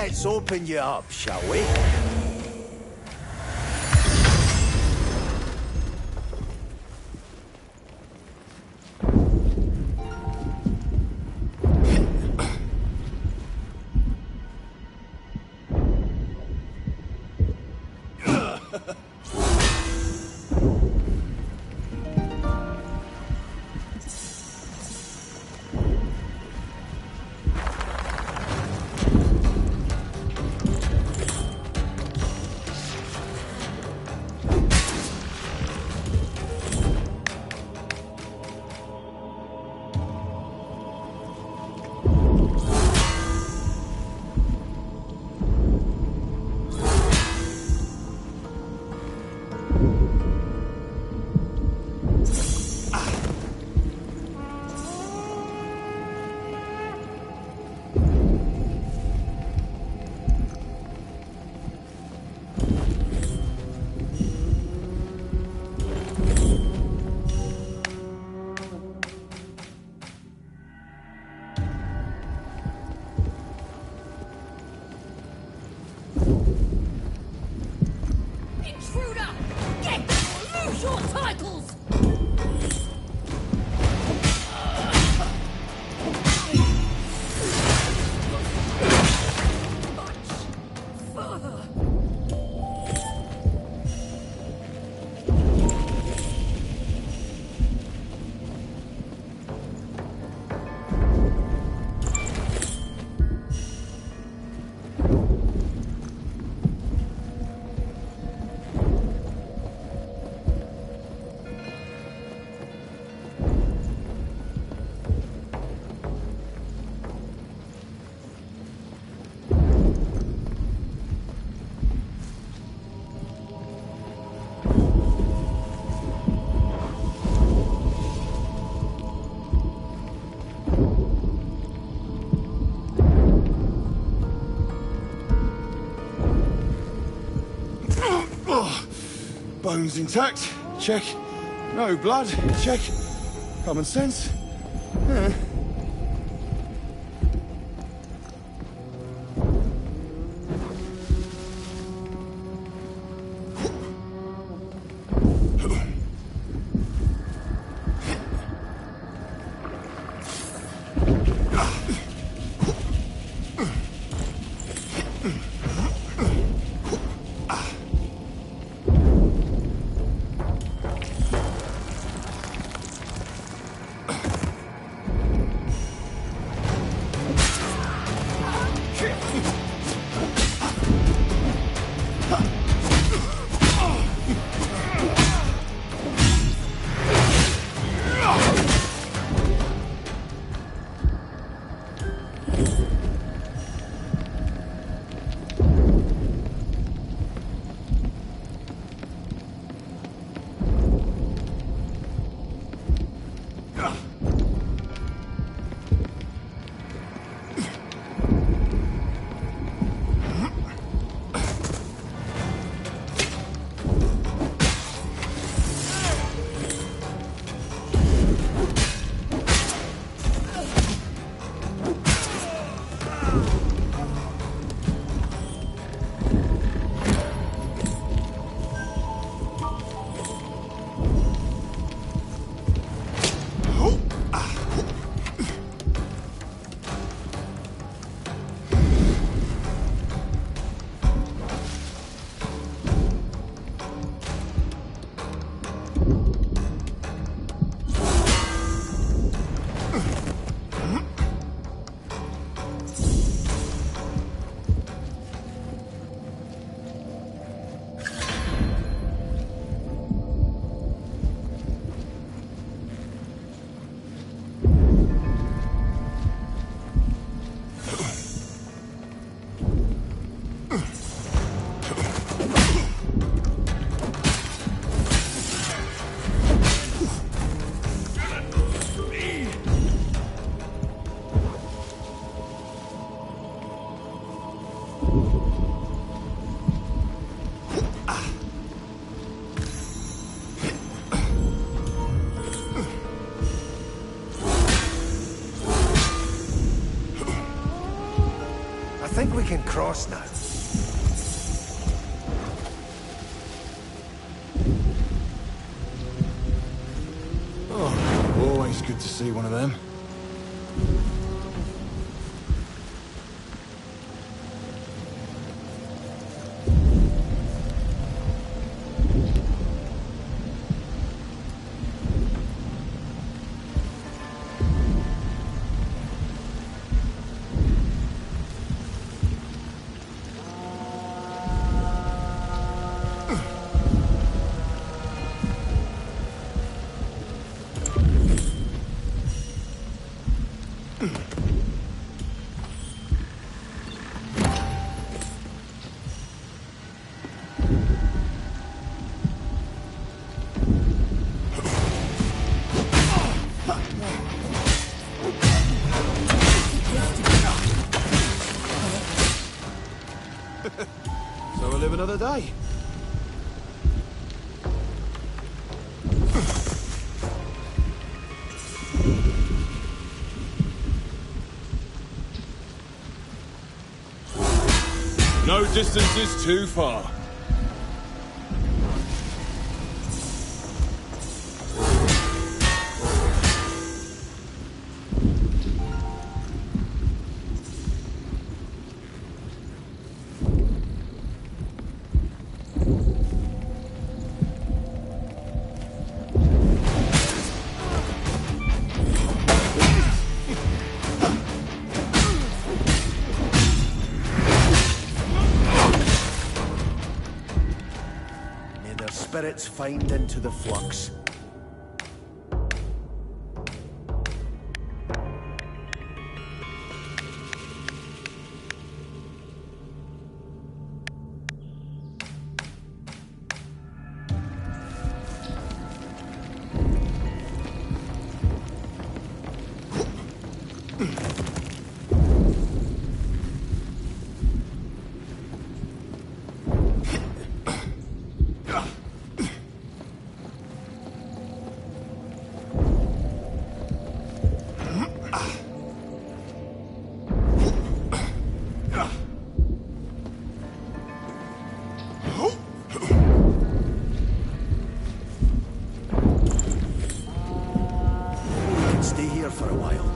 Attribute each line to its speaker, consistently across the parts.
Speaker 1: let's open you up, shall we?
Speaker 2: Bones intact, check. No blood, check. Common sense.
Speaker 1: think we can cross now.
Speaker 2: Oh, always good to see one of them. So we'll live another day. No distance is too far.
Speaker 1: Spirits find into the flux. Stay here for a while.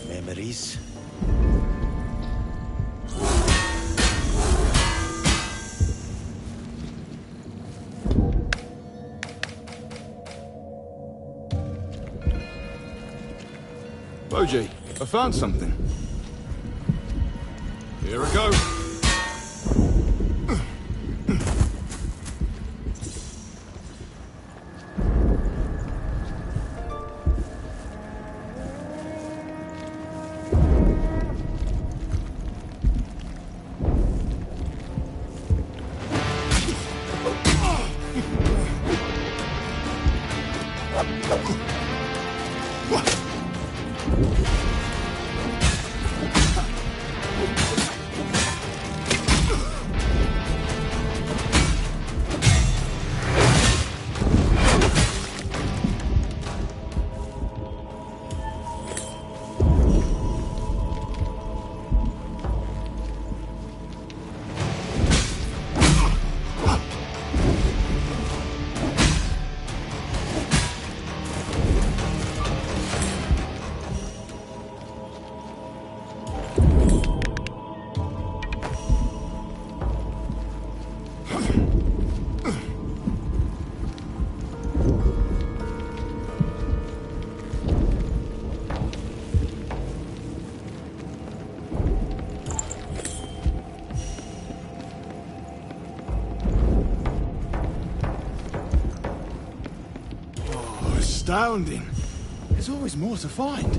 Speaker 1: Memories.
Speaker 2: Boji, I found something. Here I go. astounding. There's always more to find.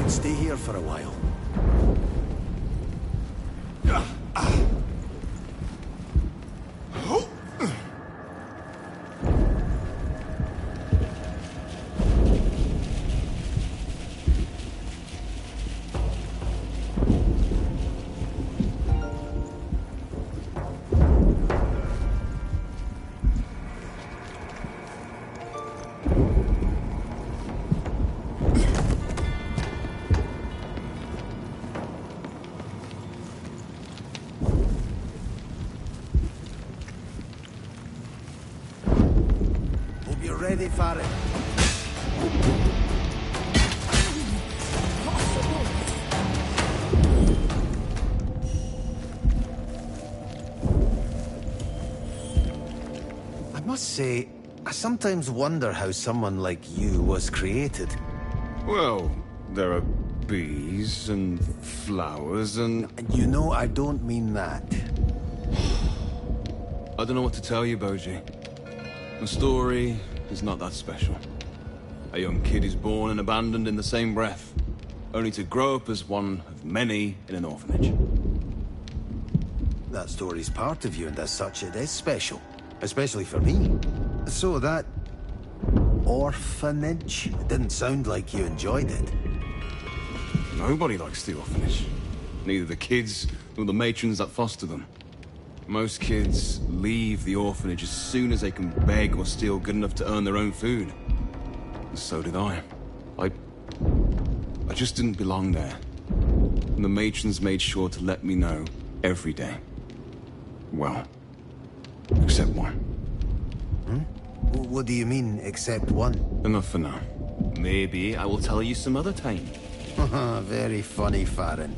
Speaker 1: Stay here for a while. You ready for it? I must say, I sometimes wonder how someone like you was created.
Speaker 2: Well, there are bees and flowers and...
Speaker 1: You know, I don't mean that.
Speaker 2: I don't know what to tell you, Boji. The story is not that special. A young kid is born and abandoned in the same breath, only to grow up as one of many in an orphanage.
Speaker 1: That story's part of you, and as such it is special. Especially for me. So that... orphanage? It didn't sound like you enjoyed it.
Speaker 2: Nobody likes the orphanage. Neither the kids nor the matrons that foster them. Most kids leave the orphanage as soon as they can beg or steal good enough to earn their own food. And so did I. I just didn't belong there. And the matrons made sure to let me know every day. Well, except one.
Speaker 1: What do you mean, except one?
Speaker 2: Enough for now. Maybe I will tell you some other time.
Speaker 1: Very funny, Farron.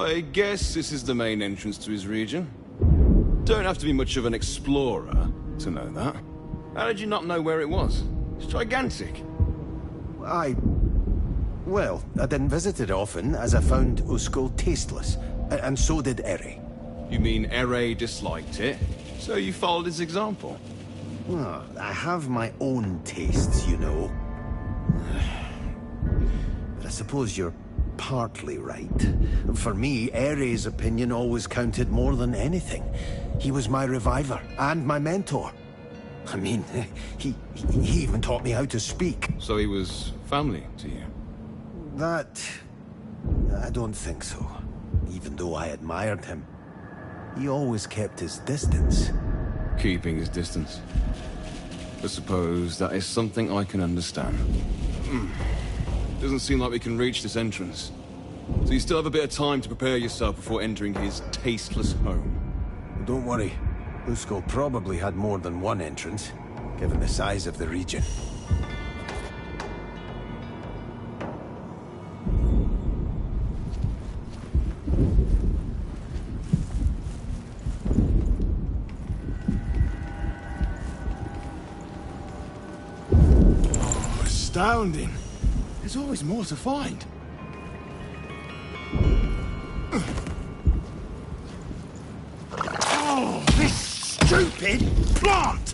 Speaker 2: I guess this is the main entrance to his region. Don't have to be much of an explorer to know that. How did you not know where it was? It's gigantic.
Speaker 1: Well, I didn't visit it often, as I found Usko tasteless, and so did Eri.
Speaker 2: You mean Ere disliked it, so you followed his example?
Speaker 1: Well, I have my own tastes, you know. But I suppose you're partly right. For me, Ere's opinion always counted more than anything. He was my reviver and my mentor. I mean, he even taught me how to speak.
Speaker 2: So he was family to you?
Speaker 1: That... I don't think so. Even though I admired him. He always kept his distance.
Speaker 2: Keeping his distance. I suppose that is something I can understand. Doesn't seem like we can reach this entrance. So you still have a bit of time to prepare yourself before entering his tasteless home.
Speaker 1: Don't worry. Usko probably had more than one entrance, given the size of the region.
Speaker 2: Oh, astounding. There's always more to find. Oh, this stupid plant!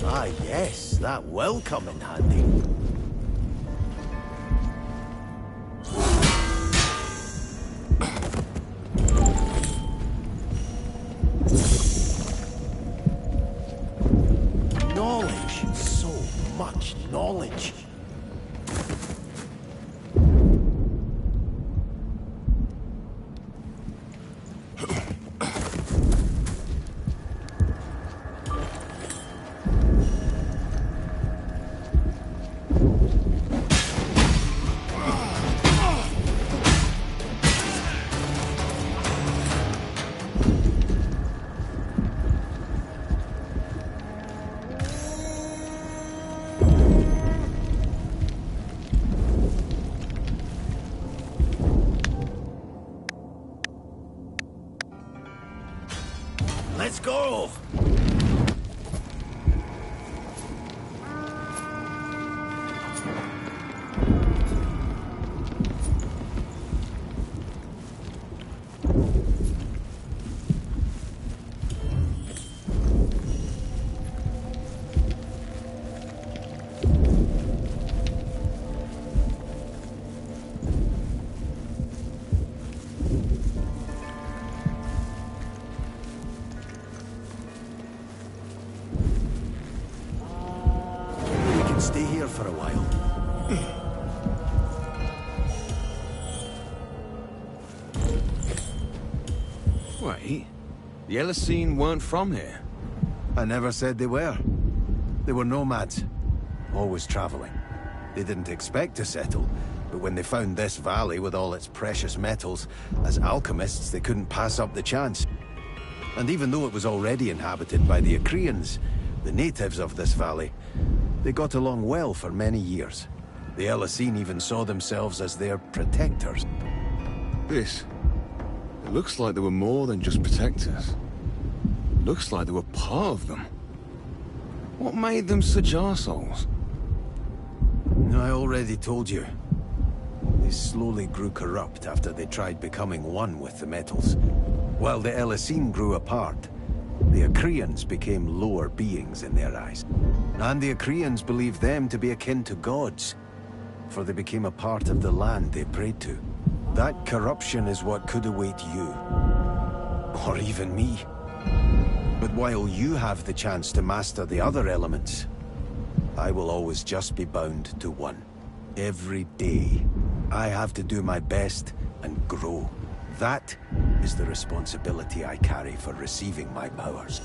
Speaker 1: Ah, yes, that will come in handy. Knowledge, so much knowledge. Let's go! Stay here for a while.
Speaker 2: Wait, the Elisine weren't from here.
Speaker 1: I never said they were. They were nomads, always traveling. They didn't expect to settle, but when they found this valley with all its precious metals, as alchemists they couldn't pass up the chance. And even though it was already inhabited by the Acreans, the natives of this valley, they got along well for many years. The Elisine even saw themselves as their protectors.
Speaker 2: It looks like they were more than just protectors. Looks like they were part of them. What made them such arseholes?
Speaker 1: I already told you. They slowly grew corrupt after they tried becoming one with the metals. While the Elisine grew apart, the Acreans became lower beings in their eyes. And the Acreans believed them to be akin to gods, for they became a part of the land they prayed to. That corruption is what could await you. Or even me. But while you have the chance to master the other elements, I will always just be bound to one. Every day, I have to do my best and grow. That is the responsibility I carry for receiving my powers.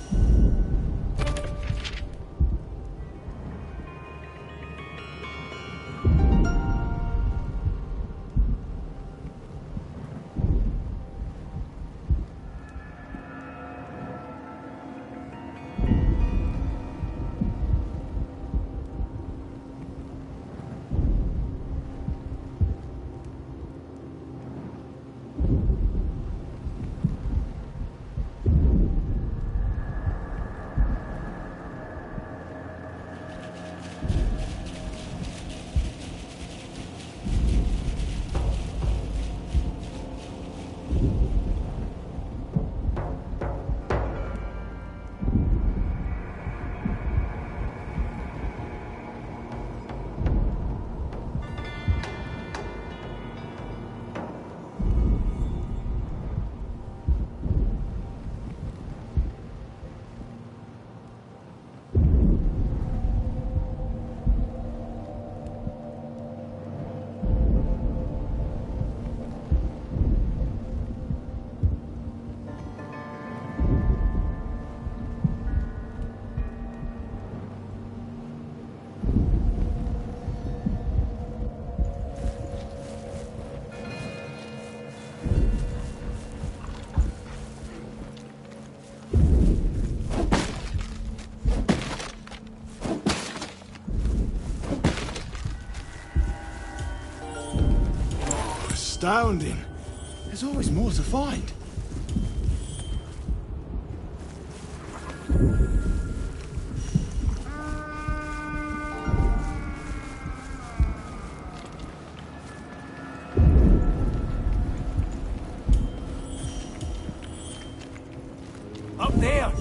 Speaker 2: Astounding. There's always more to find.
Speaker 1: Up there!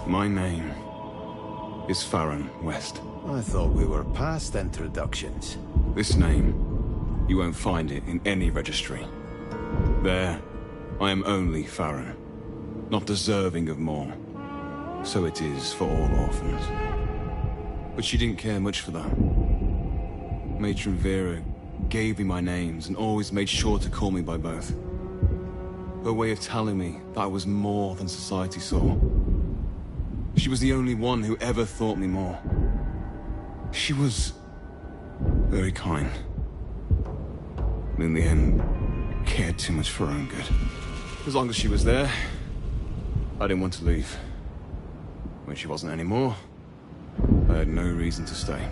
Speaker 2: My name is Farron West.
Speaker 1: I thought we were past introductions.
Speaker 2: This name, you won't find it in any registry. There, I am only Farron, not deserving of more. So it is for all orphans. But she didn't care much for that. Matron Vera gave me my names and always made sure to call me by both. Her way of telling me that I was more than society saw. She was the only one who ever thought me more. She was very kind. But in the end, cared too much for her own good. As long as she was there, I didn't want to leave. When she wasn't anymore, I had no reason to stay.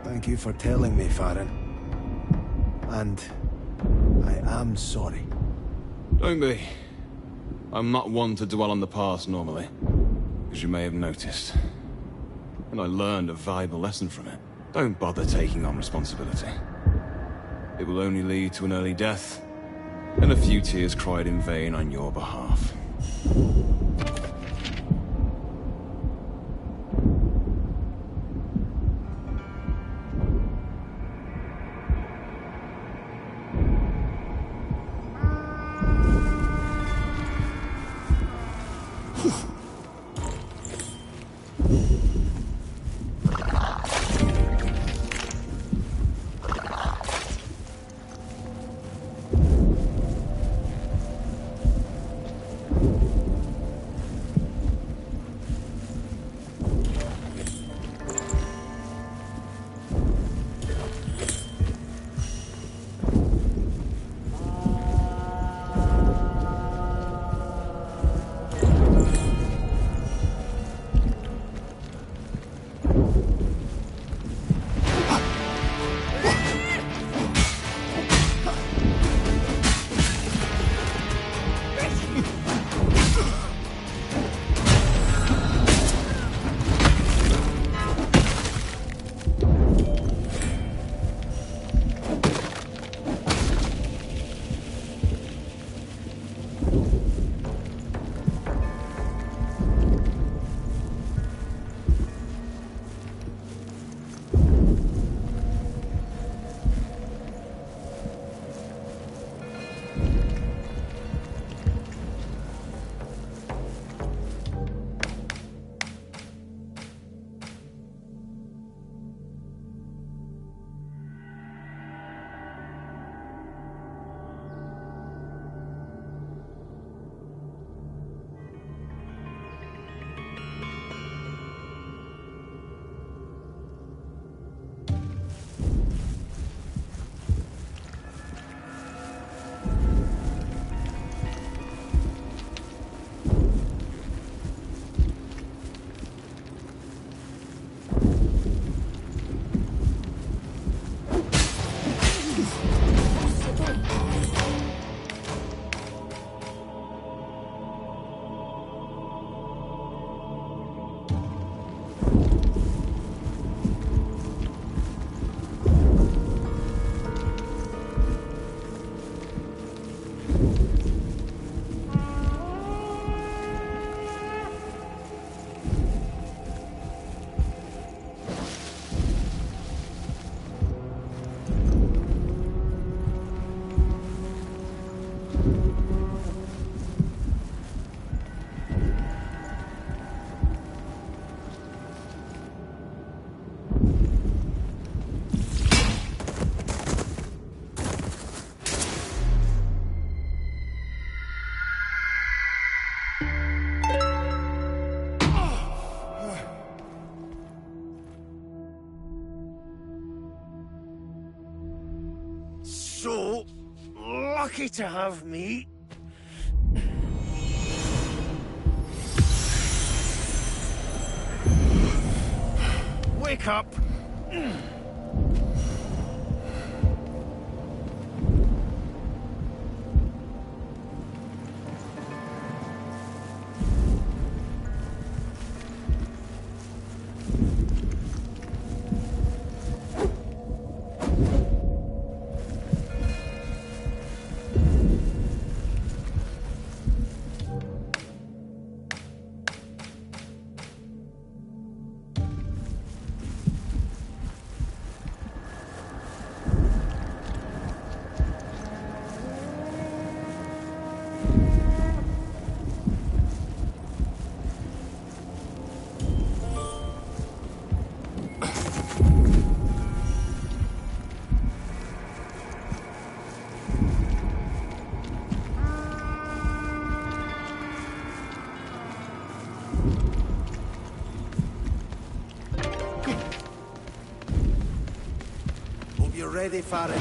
Speaker 1: Thank you for telling me, Farron. And I am sorry.
Speaker 2: Don't be. I'm not one to dwell on the past normally, as you may have noticed. And I learned a valuable lesson from it. Don't bother taking on responsibility. It will only lead to an early death, and a few tears cried in vain on your behalf.
Speaker 1: lucky to have me. Wake up. Hope you're ready for it.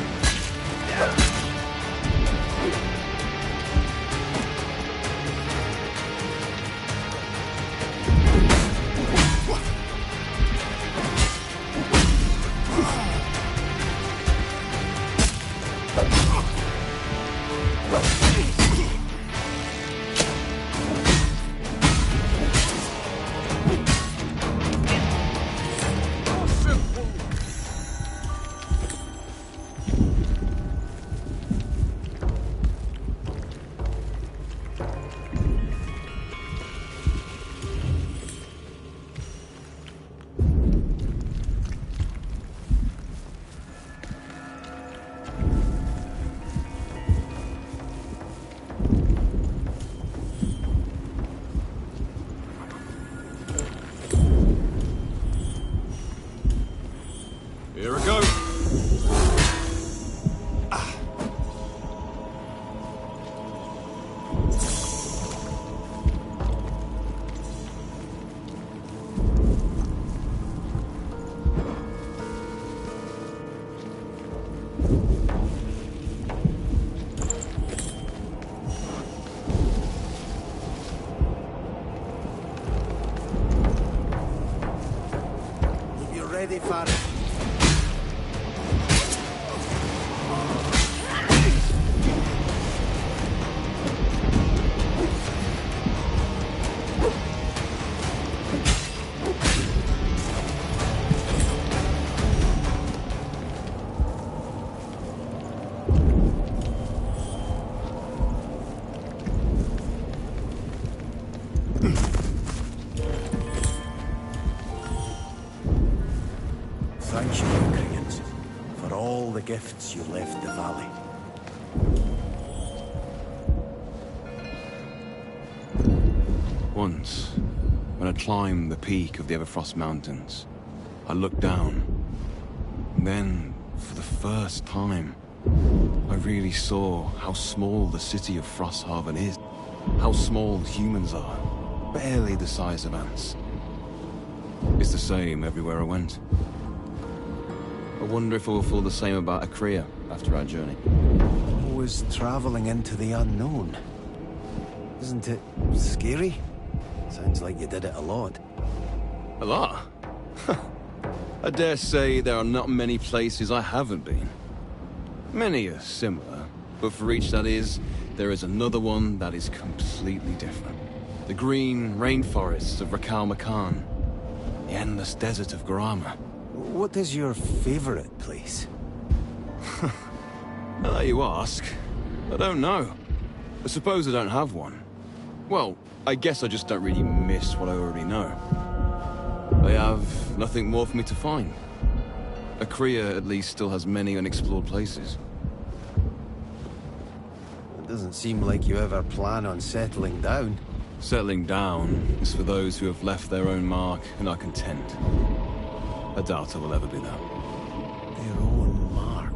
Speaker 2: Here we go.
Speaker 1: Hope you're ready for it. Thank you, Recreants, for all the gifts you left the valley.
Speaker 2: Once, when I climbed the peak of the Everfrost Mountains, I looked down. And then, for the first time, I really saw how small the city of Frosthaven is. How small humans are. Barely the size of ants. It's the same everywhere I went. I wonder if I will feel the same about Akria after our journey.
Speaker 1: Always traveling into the unknown. Isn't it scary? Sounds like you did it a lot.
Speaker 2: A lot? I dare say there are not many places I haven't been. Many are similar, but for each that is, there is another one that is completely different. The green rainforests of Rakal Makan. The endless desert of Garama.
Speaker 1: What is your favorite place?
Speaker 2: Now that you ask, I don't know. I suppose I don't have one. Well, I guess I just don't really miss what I already know. I have nothing more for me to find. Akria at least still has many unexplored places.
Speaker 1: It doesn't seem like you ever plan on settling down.
Speaker 2: Settling down is for those who have left their own mark and are content. I doubt I will ever be that.
Speaker 1: Their own mark.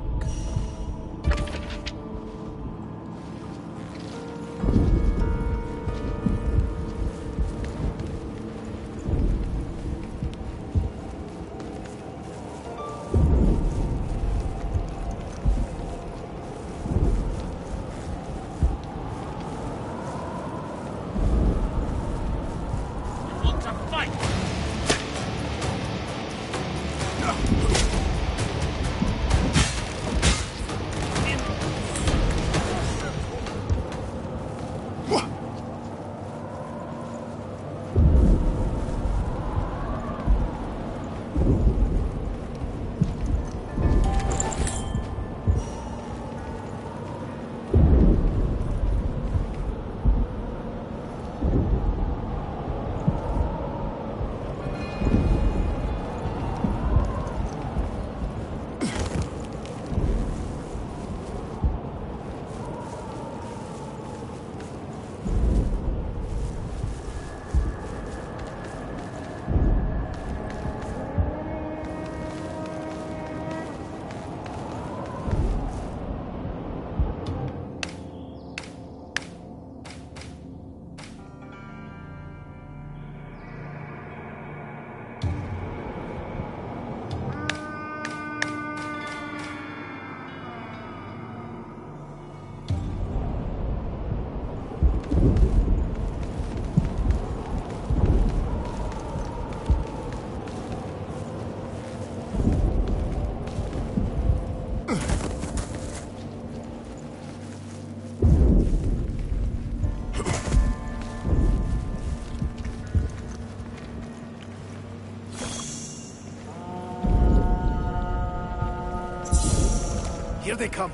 Speaker 1: Here they come.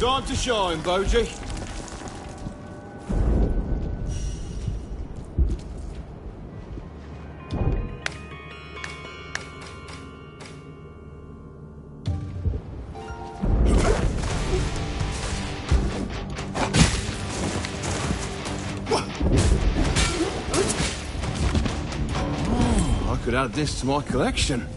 Speaker 2: Time to shine, Boji. I could add this to my collection.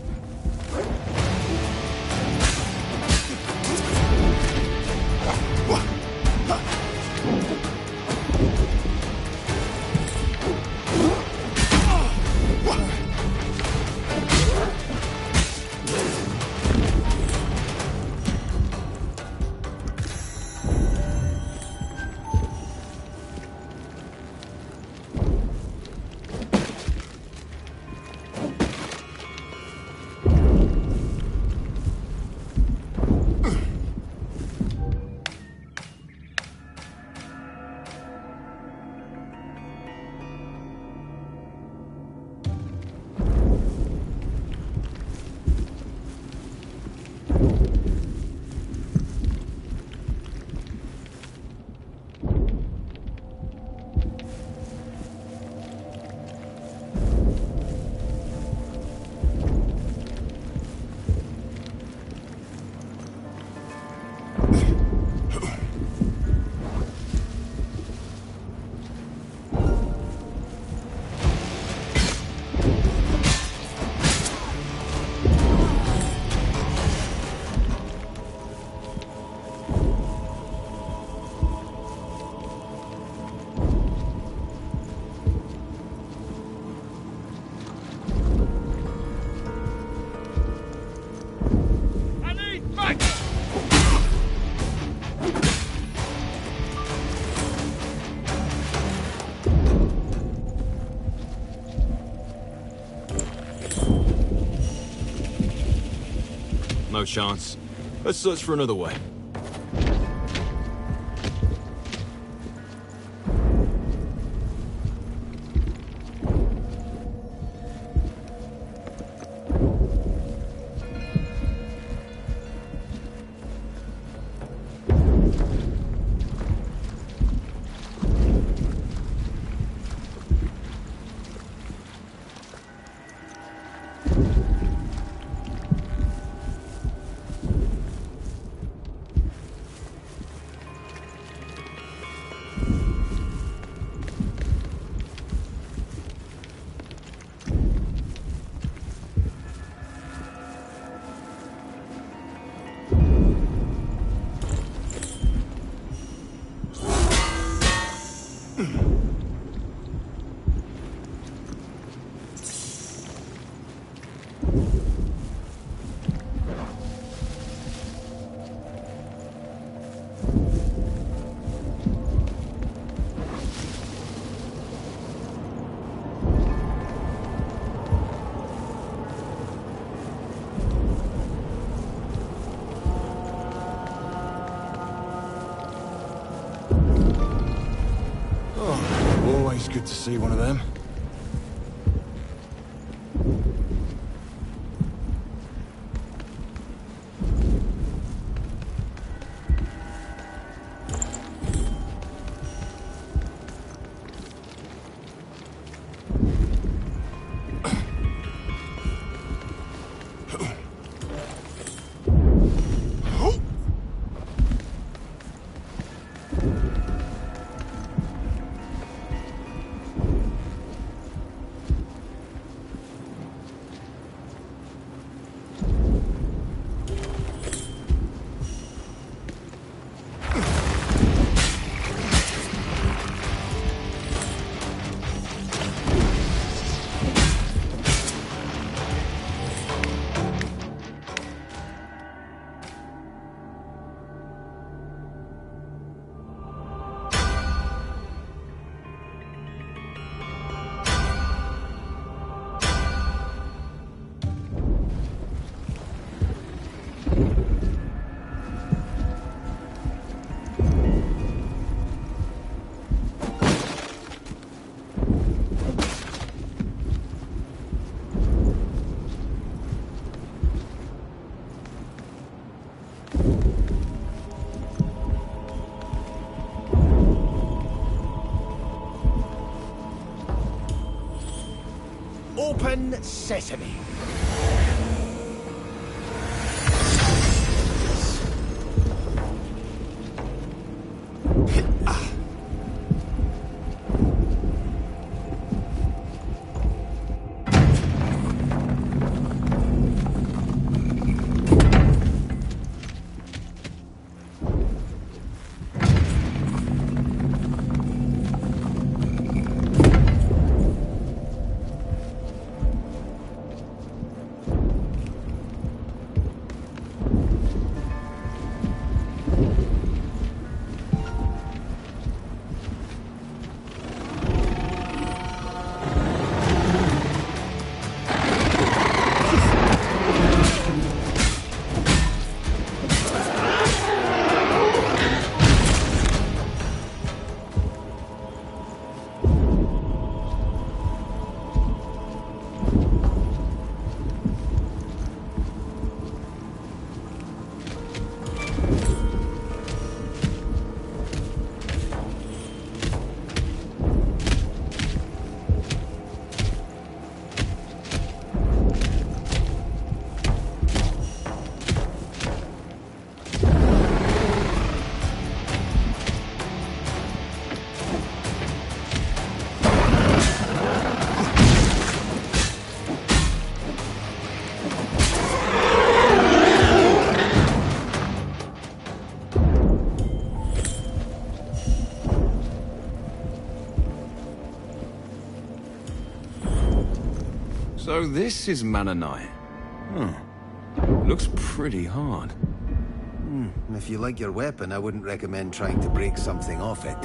Speaker 2: No chance. Let's search for another way. Oh, always good to see one of them.
Speaker 1: Open sesame.
Speaker 2: So this is Manor Night. Looks pretty hard.
Speaker 1: If you like your weapon, I wouldn't recommend trying to break something off it.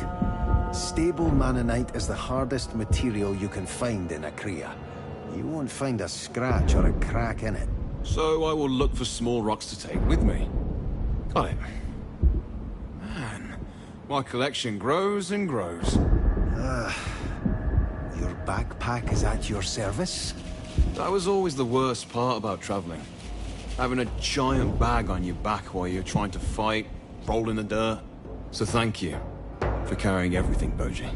Speaker 1: Stable Mannanite is the hardest material you can find in Akria. You won't find a scratch or a crack in it.
Speaker 2: So I will look for small rocks to take with me. Got it. Man, my collection grows and grows.
Speaker 1: Your backpack is at your service?
Speaker 2: That was always the worst part about traveling. Having a giant bag on your back while you're trying to fight, roll in the dirt. So thank you for carrying everything, Bojji.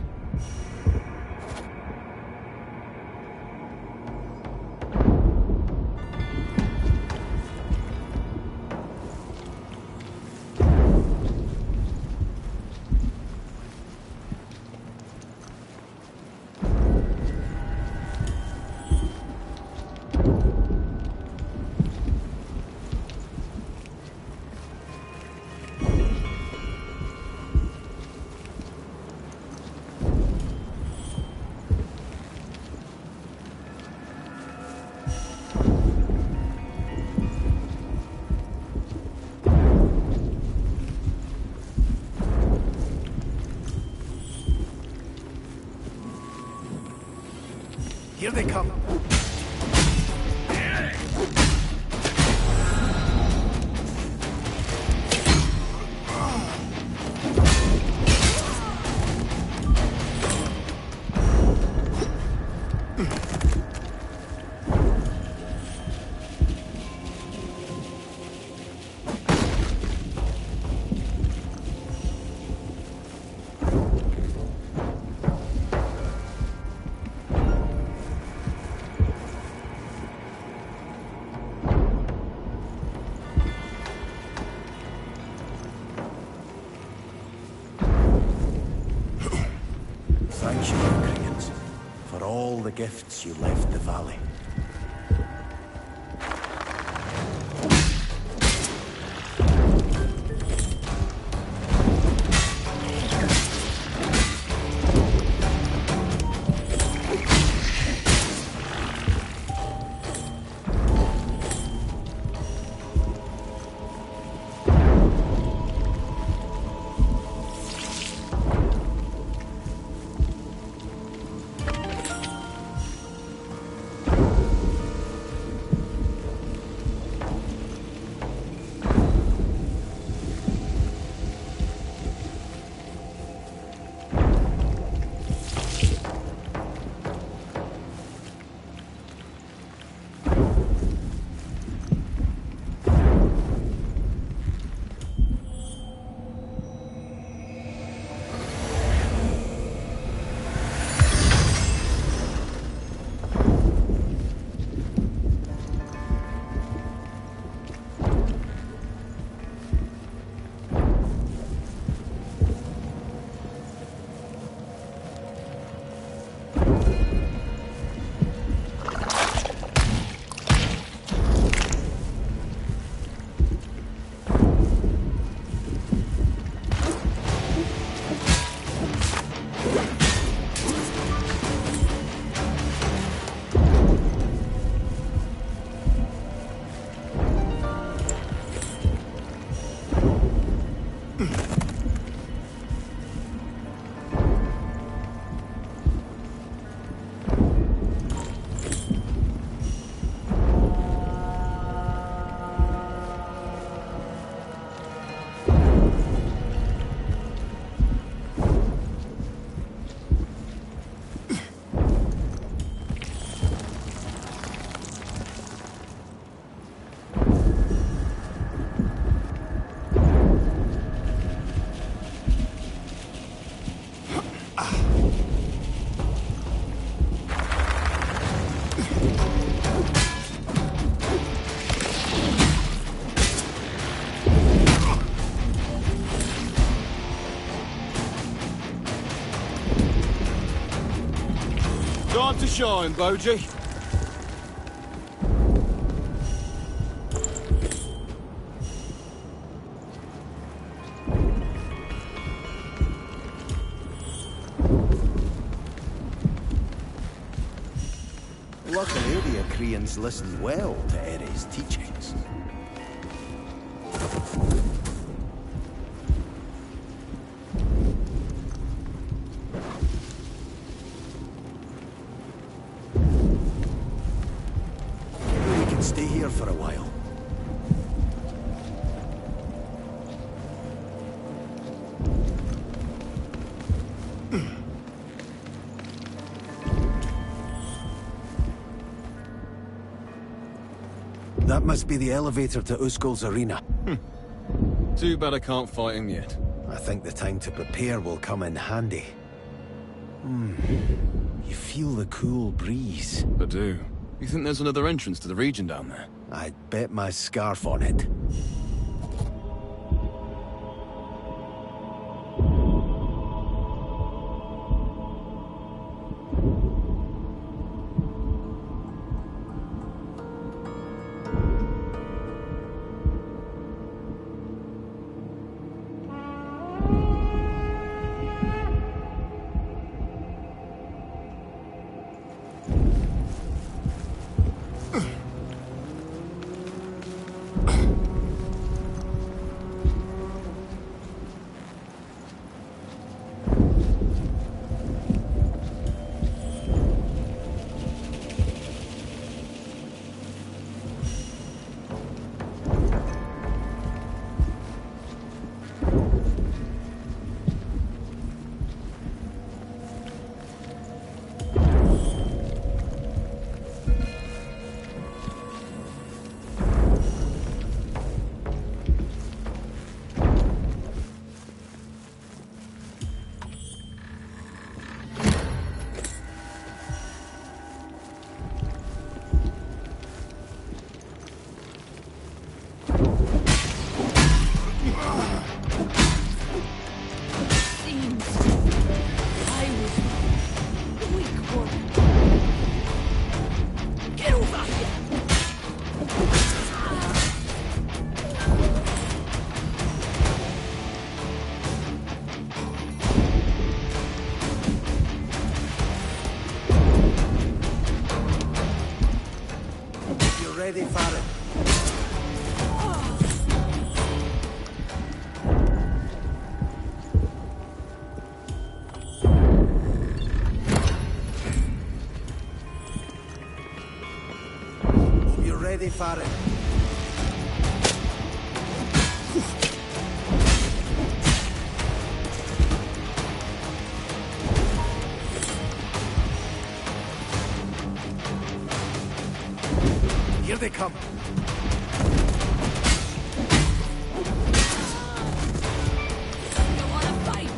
Speaker 1: Here they come. praise you, Koreans, for all the gifts you left the valley.
Speaker 2: Time to shine, Boji.
Speaker 1: Luckily, the Akrians listened well to Ere's teachings. We can stay here for a while. That must be the elevator to Uskull's arena.
Speaker 2: Too bad I can't fight him yet.
Speaker 1: I think the time to prepare will come in handy. You feel the cool breeze.
Speaker 2: I do. You think there's another entrance to the region down there?
Speaker 1: I'd bet my scarf on it. ready for it. Hope you're ready for it. Here they come.
Speaker 3: You wanna fight?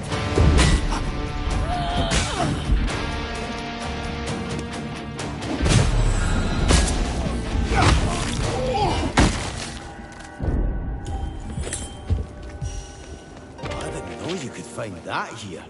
Speaker 1: I didn't know you could find that here.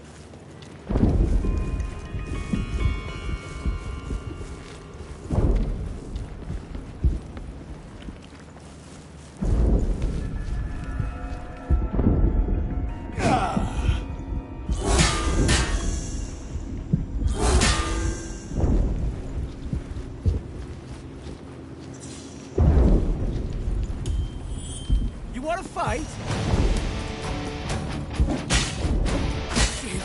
Speaker 4: You want to fight? Shit.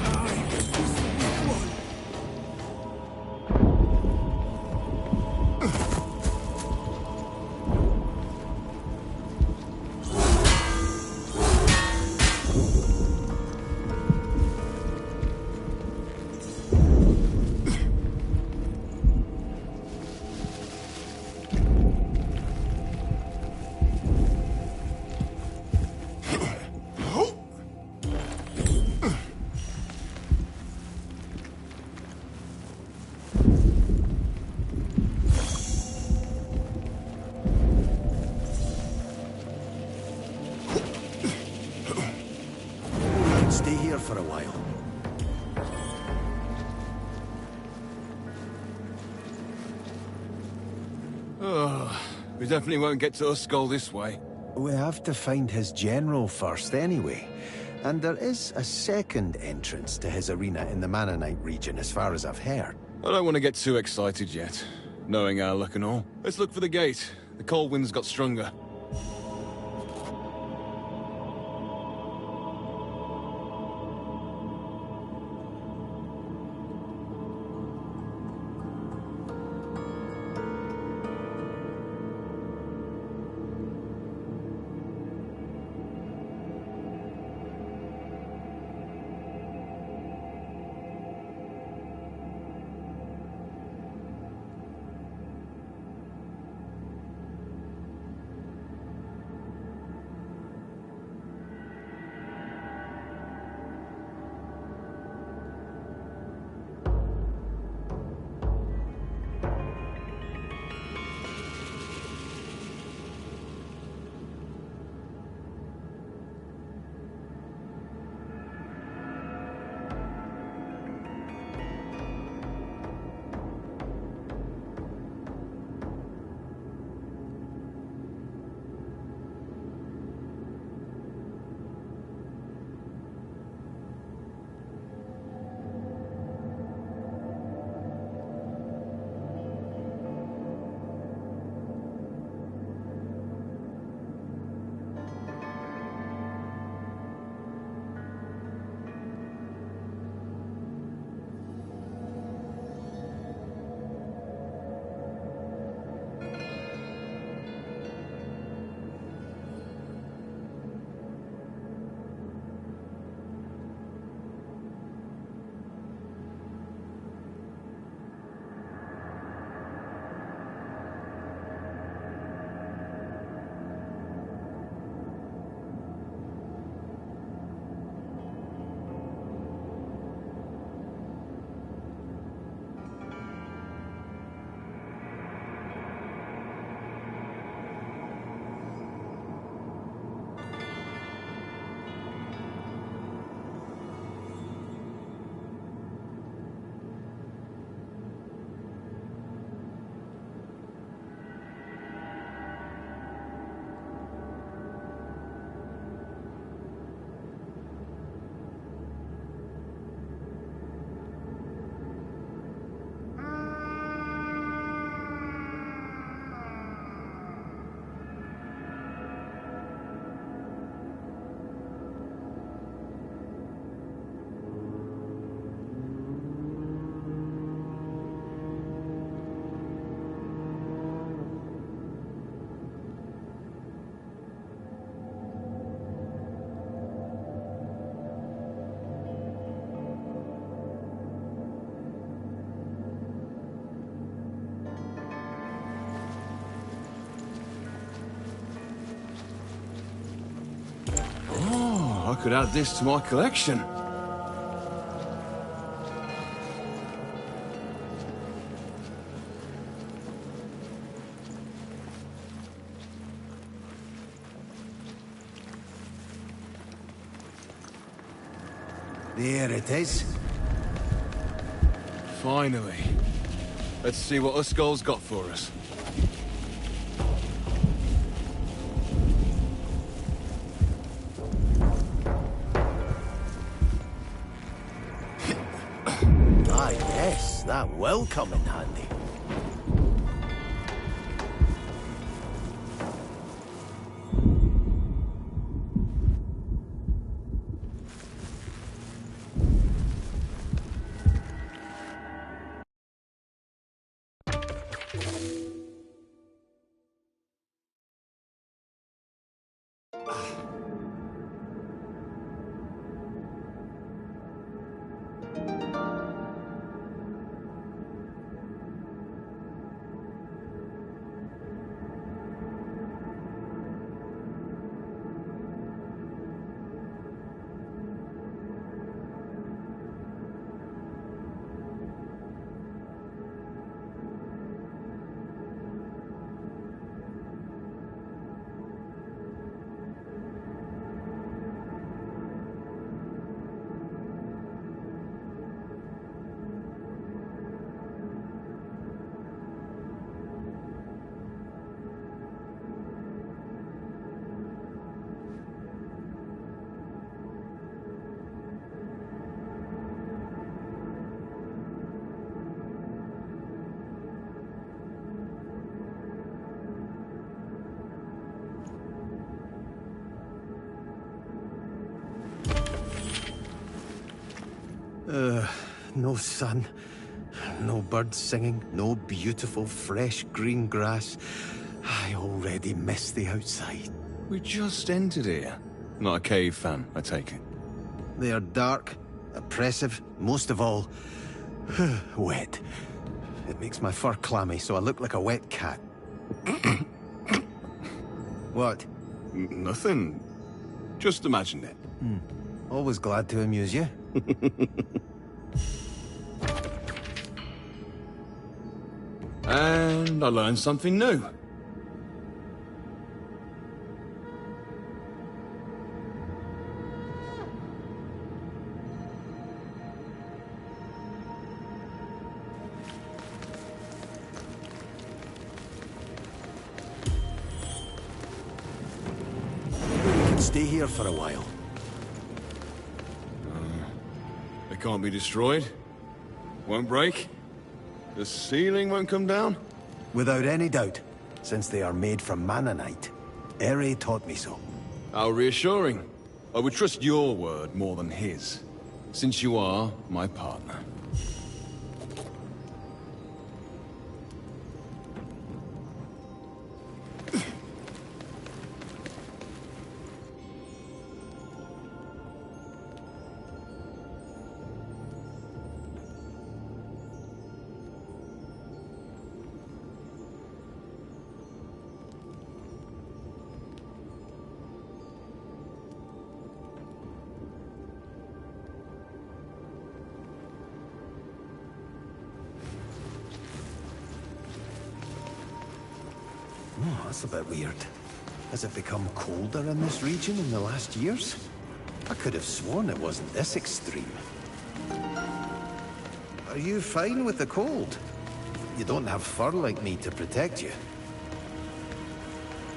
Speaker 4: I was the weak one.
Speaker 1: Stay here for a while.
Speaker 2: We definitely won't get to Uskall this way.
Speaker 1: We have to find his general first anyway. And there is a second entrance to his arena in the Mannanite region as far as I've heard.
Speaker 2: I don't want to get too excited yet, knowing our luck and all. Let's look for the gate. The cold winds got stronger. I could add this to my collection.
Speaker 1: There it is.
Speaker 2: Finally. Let's see what Uskull's got for us.
Speaker 1: Ah, yes, that will come in handy. No sun, no birds singing, no beautiful fresh green grass. I already miss the outside.
Speaker 2: We just entered here. Not a cave fan, I take it.
Speaker 1: They are dark, oppressive, most of all, wet. It makes my fur clammy, so I look like a wet cat. What?
Speaker 2: Nothing. Just imagined it.
Speaker 1: Always glad to amuse you.
Speaker 2: And I learned something new.
Speaker 1: We can stay here for a while.
Speaker 2: They can't be destroyed. Won't break. The ceiling won't come down.
Speaker 1: Without any doubt, since they are made from Manonite. Ere taught me so.
Speaker 2: How reassuring. I would trust your word more than his, since you are my partner.
Speaker 1: Oh, that's a bit weird. Has it become colder in this region in the last years? I could have sworn it wasn't this extreme. Are you fine with the cold? You don't have fur like me to protect you.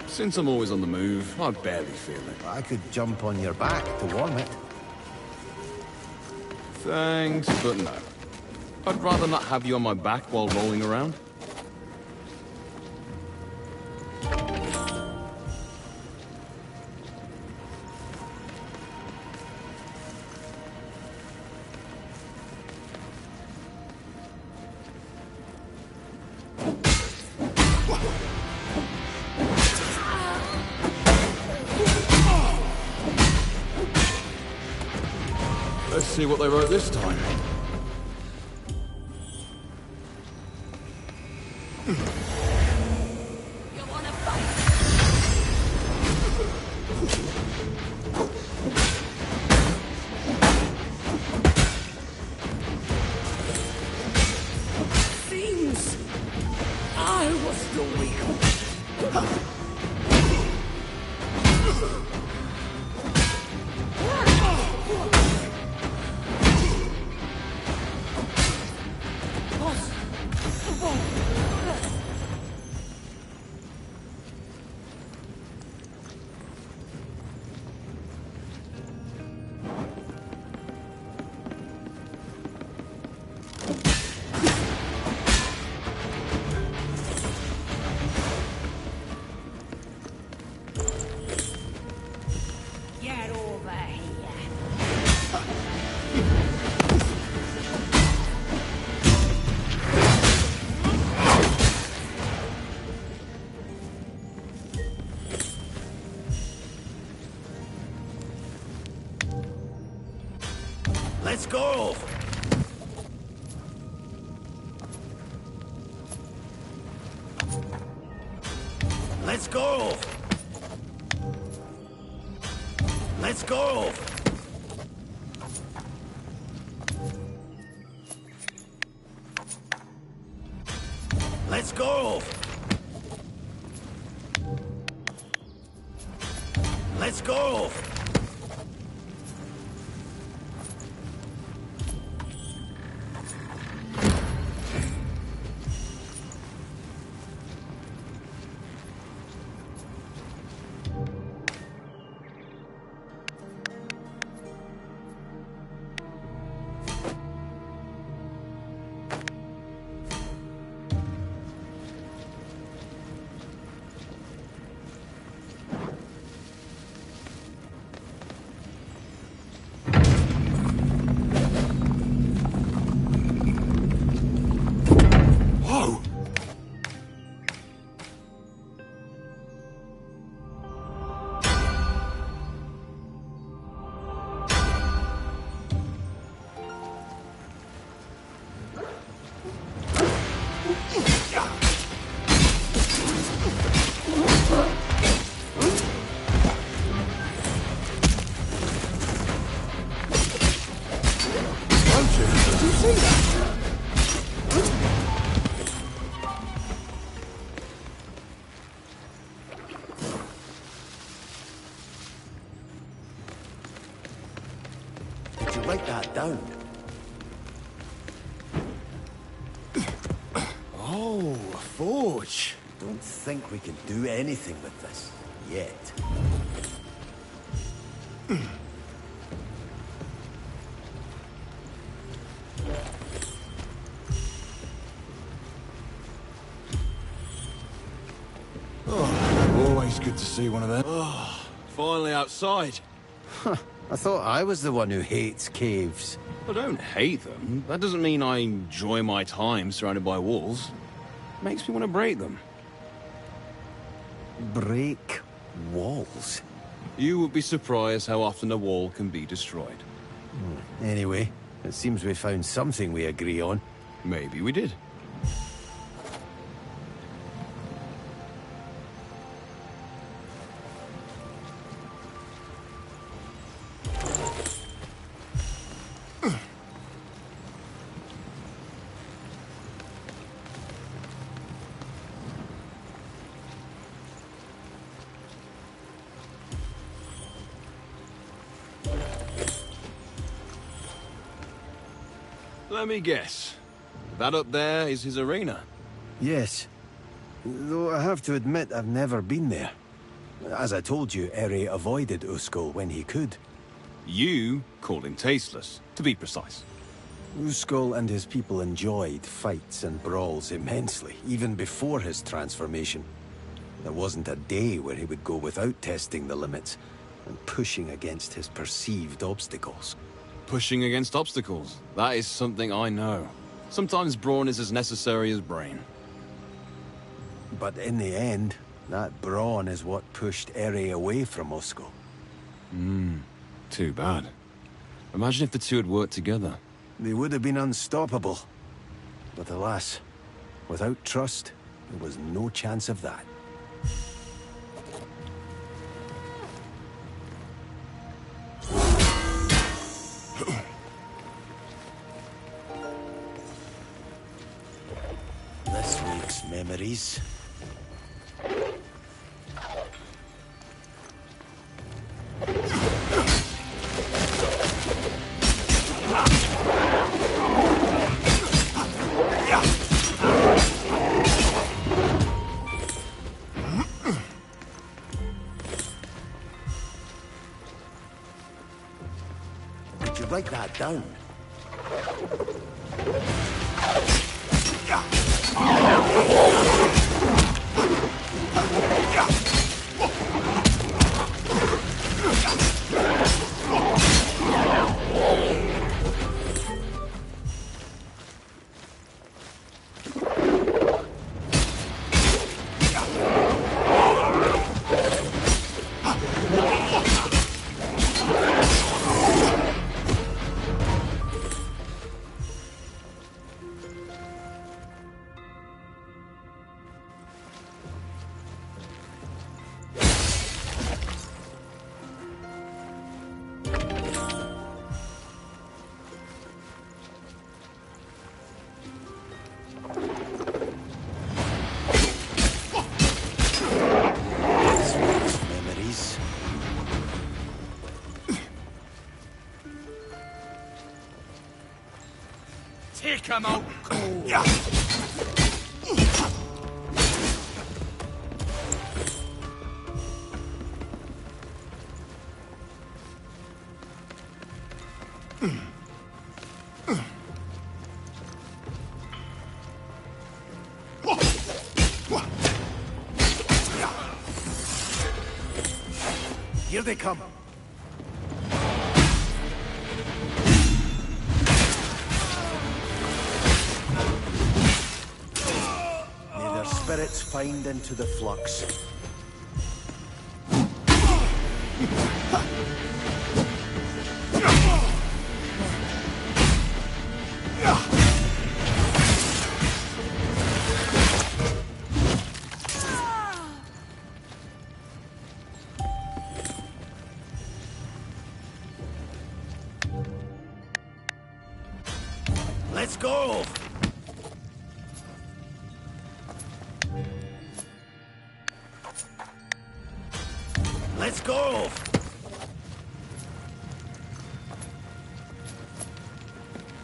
Speaker 2: Since I'm always on the move, I barely feel it.
Speaker 1: I could jump on your back to warm it.
Speaker 2: Thanks, but no. I'd rather not have you on my back while rolling around. Let's see what they wrote this time.
Speaker 3: You wanna fight?
Speaker 1: Let's go! Let's go! Let's go! Let's go! Let's go! Did you write that down? Oh, a forge. Don't think we can do anything with this yet.
Speaker 2: Always good to see one of them. Oh, finally outside.
Speaker 1: I thought I was the one who hates caves.
Speaker 2: I don't hate them. That doesn't mean I enjoy my time surrounded by walls. Makes me want to break them.
Speaker 1: Break walls?
Speaker 2: You would be surprised how often a wall can be destroyed.
Speaker 1: Anyway, it seems we found something we agree on.
Speaker 2: Maybe we did. Let me guess. That up there is his arena.
Speaker 1: Yes. Though I have to admit I've never been there. As I told you, Eri avoided Usko when he could.
Speaker 2: You called him tasteless, to be precise.
Speaker 1: Uskol and his people enjoyed fights and brawls immensely, even before his transformation. There wasn't a day where he would go without testing the limits and pushing against his perceived obstacles.
Speaker 2: Pushing against obstacles. That is something I know. Sometimes brawn is as necessary as brain.
Speaker 1: But in the end, that brawn is what pushed Eri away from Usko.
Speaker 2: Too bad. Imagine if the two had worked together.
Speaker 1: They would have been unstoppable. But alas, without trust, there was no chance of that. This week's memories. Did you write that down?
Speaker 4: Take him out cold.
Speaker 1: Here they come. May their spirits find into the flux. Let's go! Let's go!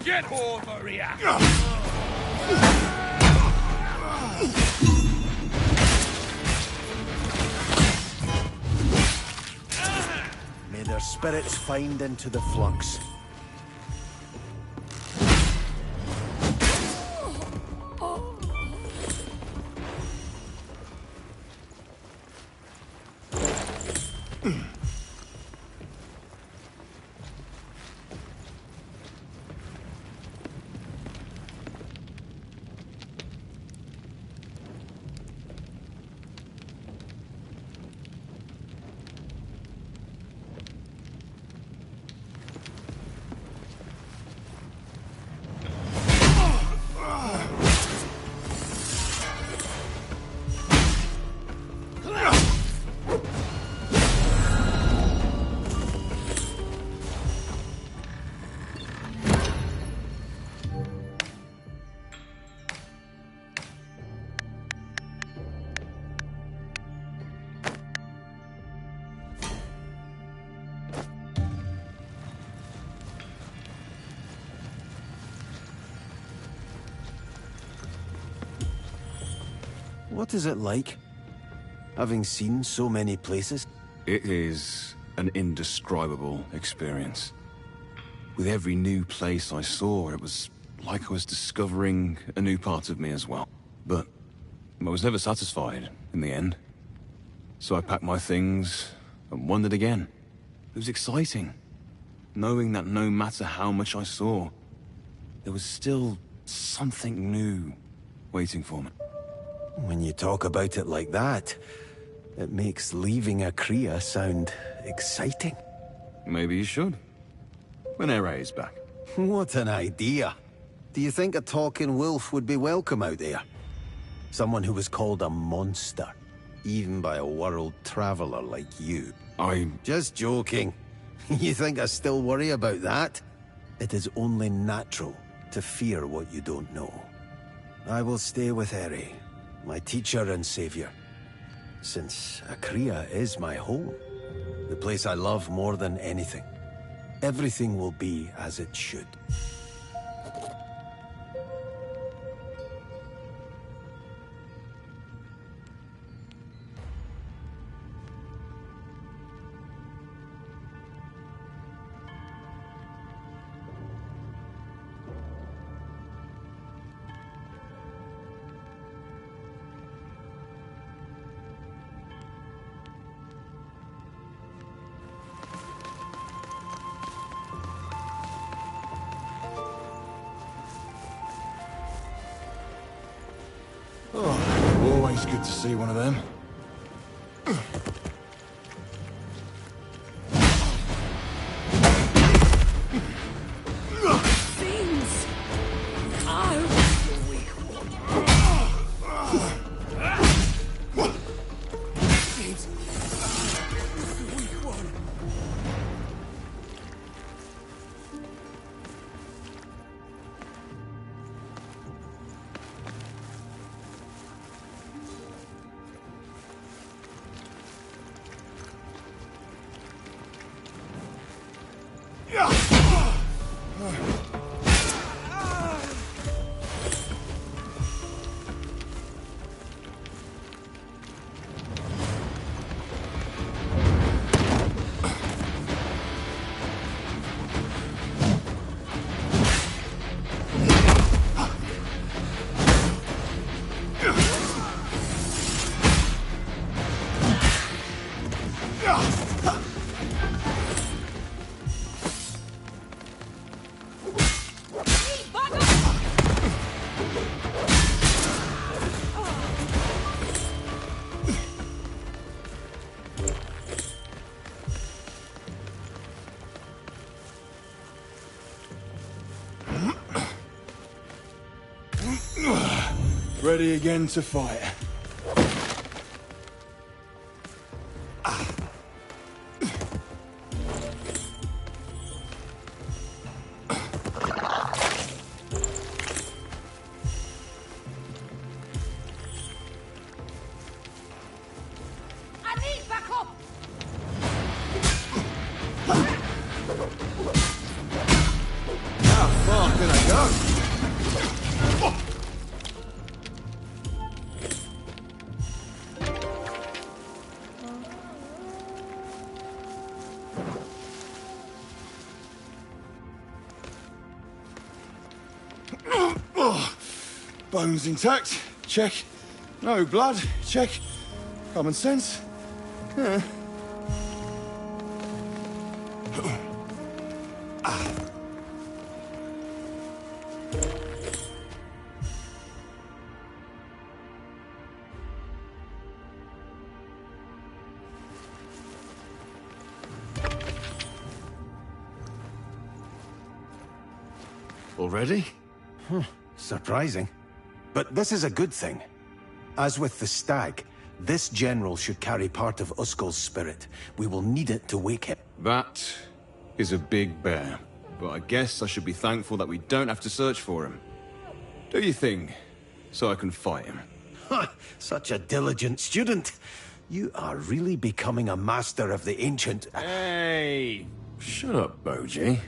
Speaker 4: Get over here!
Speaker 1: May their spirits find into the flux. What is it like, having seen so many places?
Speaker 2: It is an indescribable experience. With every new place I saw, it was like I was discovering a new part of me as well. But I was never satisfied in the end. So I packed my things and wandered again. It was exciting, knowing that no matter how much I saw, there was still something new waiting for me.
Speaker 1: When you talk about it like that, it makes leaving Akria sound exciting.
Speaker 2: Maybe you should. When Ere is back.
Speaker 1: What an idea. Do you think a talking wolf would be welcome out there? Someone who was called a monster, even by a world traveler like you. Just joking. You think I still worry about that? It is only natural to fear what you don't know. I will stay with Ere, my teacher and savior, since Akria is my home, the place I love more than anything. Everything will be as it should.
Speaker 2: Always good to see one of them.
Speaker 3: Things are the weak one.
Speaker 4: Things are the weak one.
Speaker 2: Ready again to fight.
Speaker 3: I need backup!
Speaker 2: How far can I go? Bones intact, check. No blood, check. Common sense. Yeah. Already?
Speaker 1: Surprising. But this is a good thing. As with the stag, this general should carry part of Uskull's spirit. We will need it to wake him.
Speaker 2: That is a big bear. But I guess I should be thankful that we don't have to search for him. Do you think? So I can fight him.
Speaker 1: Such a diligent student. You are really becoming a master of the ancient...
Speaker 2: Hey! Shut up, Boji.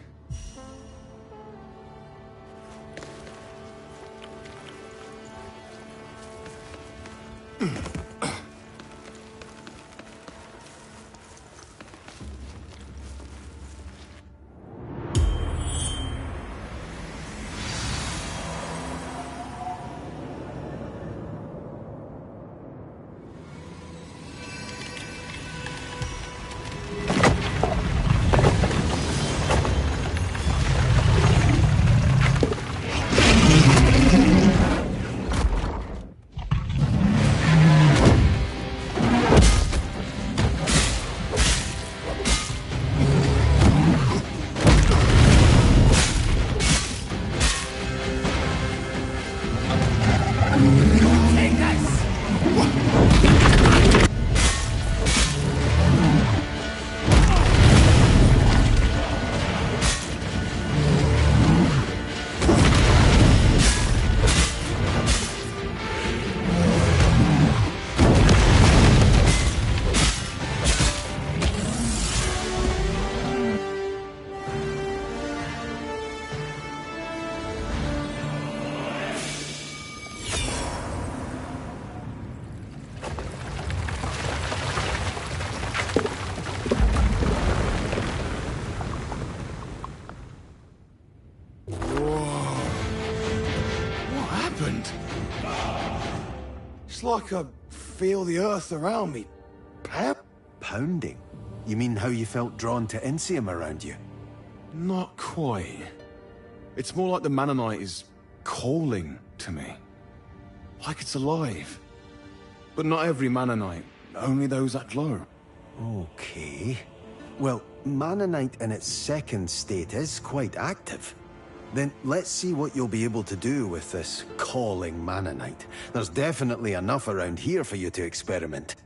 Speaker 2: It's like I feel the earth around me.
Speaker 1: Pounding? You mean how you felt drawn to Insium around you?
Speaker 2: Not quite. It's more like the Manonite is calling to me. Like it's alive. But not every Manonite, only those that glow.
Speaker 1: Okay. Well, Manonite in its second state is quite active. Then let's see what you'll be able to do with this calling Manonite. There's definitely enough around here for you to experiment.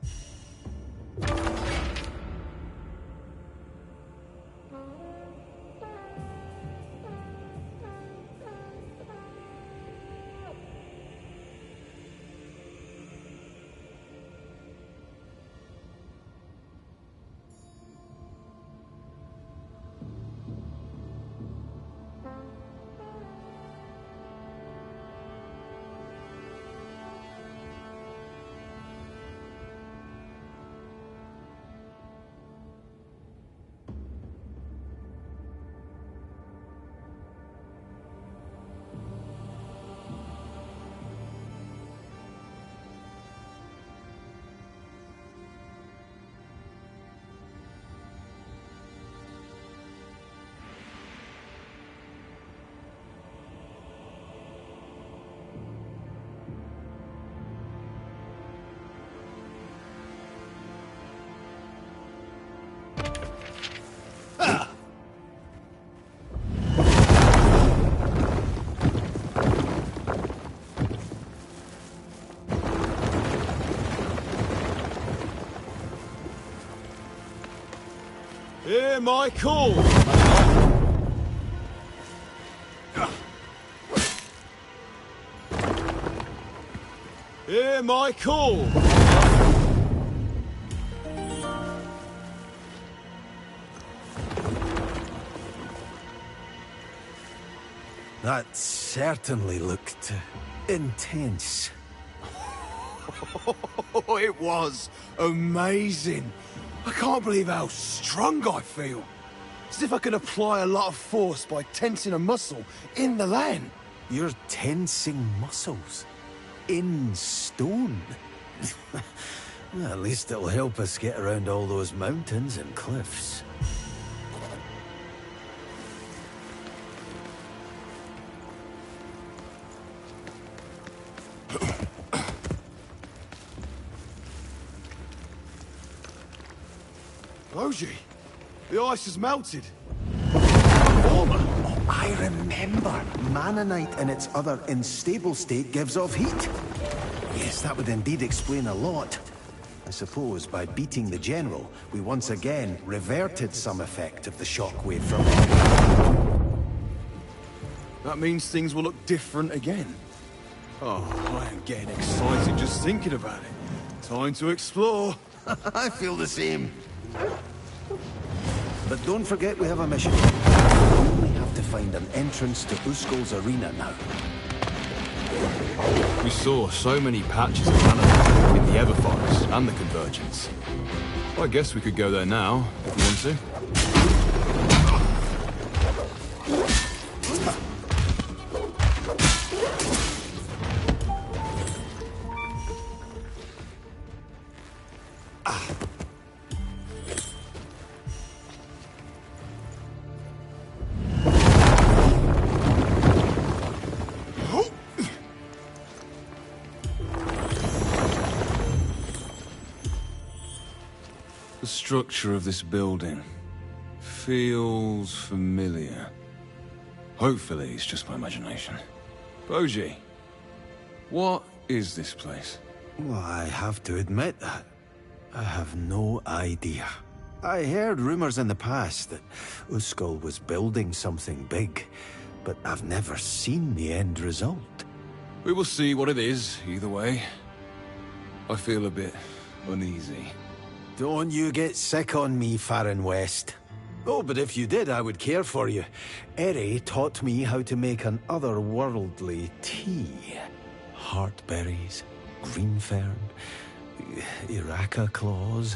Speaker 2: Hear my call! Hear my call!
Speaker 1: That certainly looked intense.
Speaker 2: Oh, it was amazing. I can't believe how strong I feel. As if I could apply a lot of force by tensing a muscle in the land.
Speaker 1: You're tensing muscles. In stone. Well, at least it'll help us get around all those mountains and cliffs.
Speaker 2: Roji, the ice has melted.
Speaker 1: Oh, I remember. Manonite in its other unstable state gives off heat. Yes, that would indeed explain a lot. I suppose by beating the General, we once again reverted some effect of the shockwave from him.
Speaker 2: That means things will look different again. Oh, I am getting excited just thinking about it. Time to explore.
Speaker 1: I feel the same. But don't forget we have a mission. We only have to find an entrance to Uskol's arena now.
Speaker 2: We saw so many patches of mana in the Everforest and the Convergence. I guess we could go there now, if you want to. The structure of this building feels familiar. Hopefully it's just my imagination. Boji, what is this place?
Speaker 1: Well, I have to admit that. I have no idea. I heard rumors in the past that Uskol was building something big, but I've never seen the end result.
Speaker 2: We will see what it is, either way. I feel a bit uneasy.
Speaker 1: Don't you get sick on me, Farron West. Oh, but if you did, I would care for you. Eri taught me how to make an otherworldly tea. Heartberries, green fern, Iraka claws.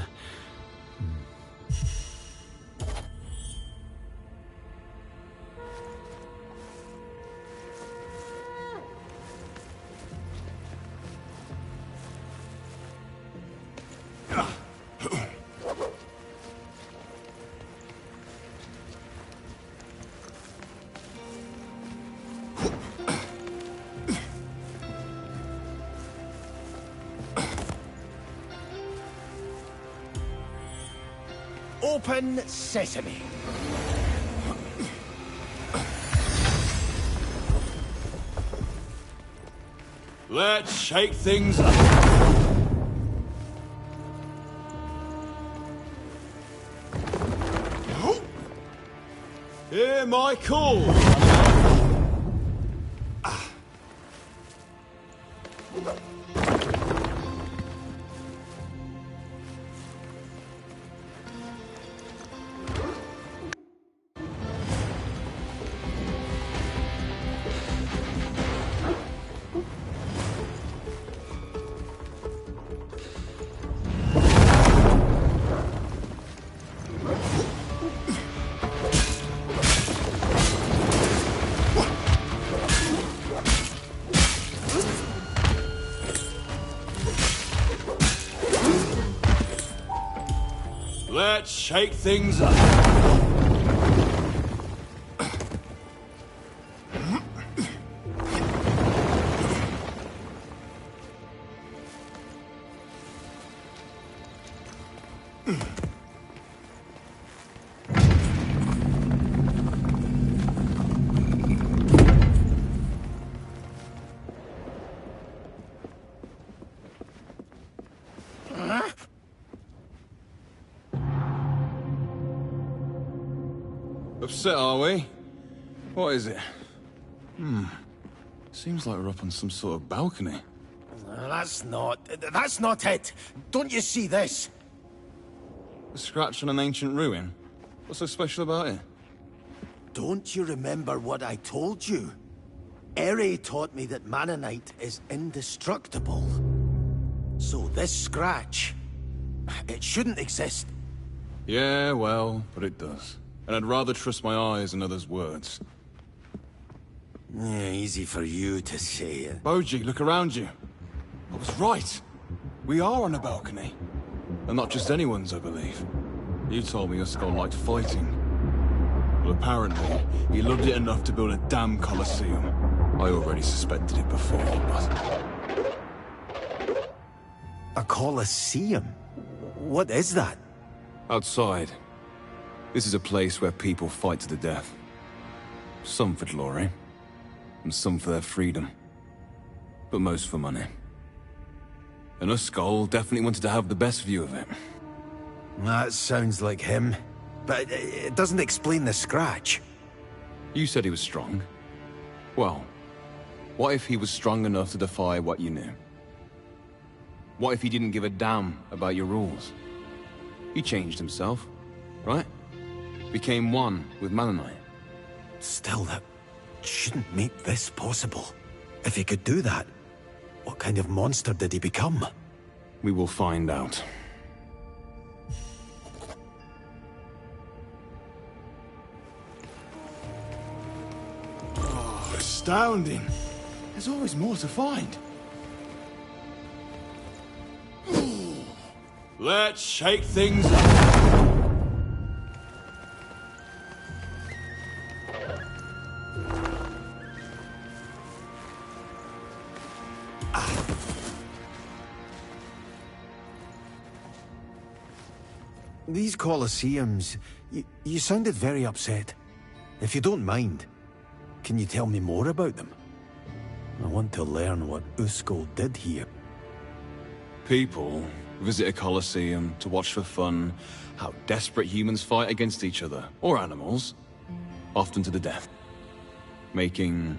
Speaker 1: Open sesame.
Speaker 2: Let's shake things up. Hear my call. Let's shake things up. upset, are we? What is it? Seems like we're up on some sort of balcony.
Speaker 1: That's not it. Don't you see this?
Speaker 2: A scratch on an ancient ruin? What's so special about it?
Speaker 1: Don't you remember what I told you? Eri taught me that Mannanite is indestructible. So this scratch, it shouldn't exist.
Speaker 2: Yeah, well, but it does. And I'd rather trust my eyes than others' words.
Speaker 1: Yeah, easy for you to say it.
Speaker 2: Boji, look around you. I was right. We are on a balcony. And not just anyone's, I believe. You told me your skull liked fighting. Well, apparently, he loved it enough to build a damn Colosseum. I already suspected it before, but...
Speaker 1: A Colosseum? What is that?
Speaker 2: Outside. This is a place where people fight to the death. Some for glory, and some for their freedom. But most for money. And Uskul definitely wanted to have the best view of it.
Speaker 1: That sounds like him. But it doesn't explain the scratch.
Speaker 2: You said he was strong. Well, what if he was strong enough to defy what you knew? What if he didn't give a damn about your rules? He changed himself, right? Became one with Mannanite.
Speaker 1: Still, that shouldn't make this possible. If he could do that, what kind of monster did he become?
Speaker 2: We will find out. Oh, astounding. There's always more to find. Let's shake things up.
Speaker 1: These Colosseums, you sounded very upset. If you don't mind, can you tell me more about them? I want to learn what Uskul did here.
Speaker 2: People visit a Colosseum to watch for fun how desperate humans fight against each other, or animals, often to the death. Making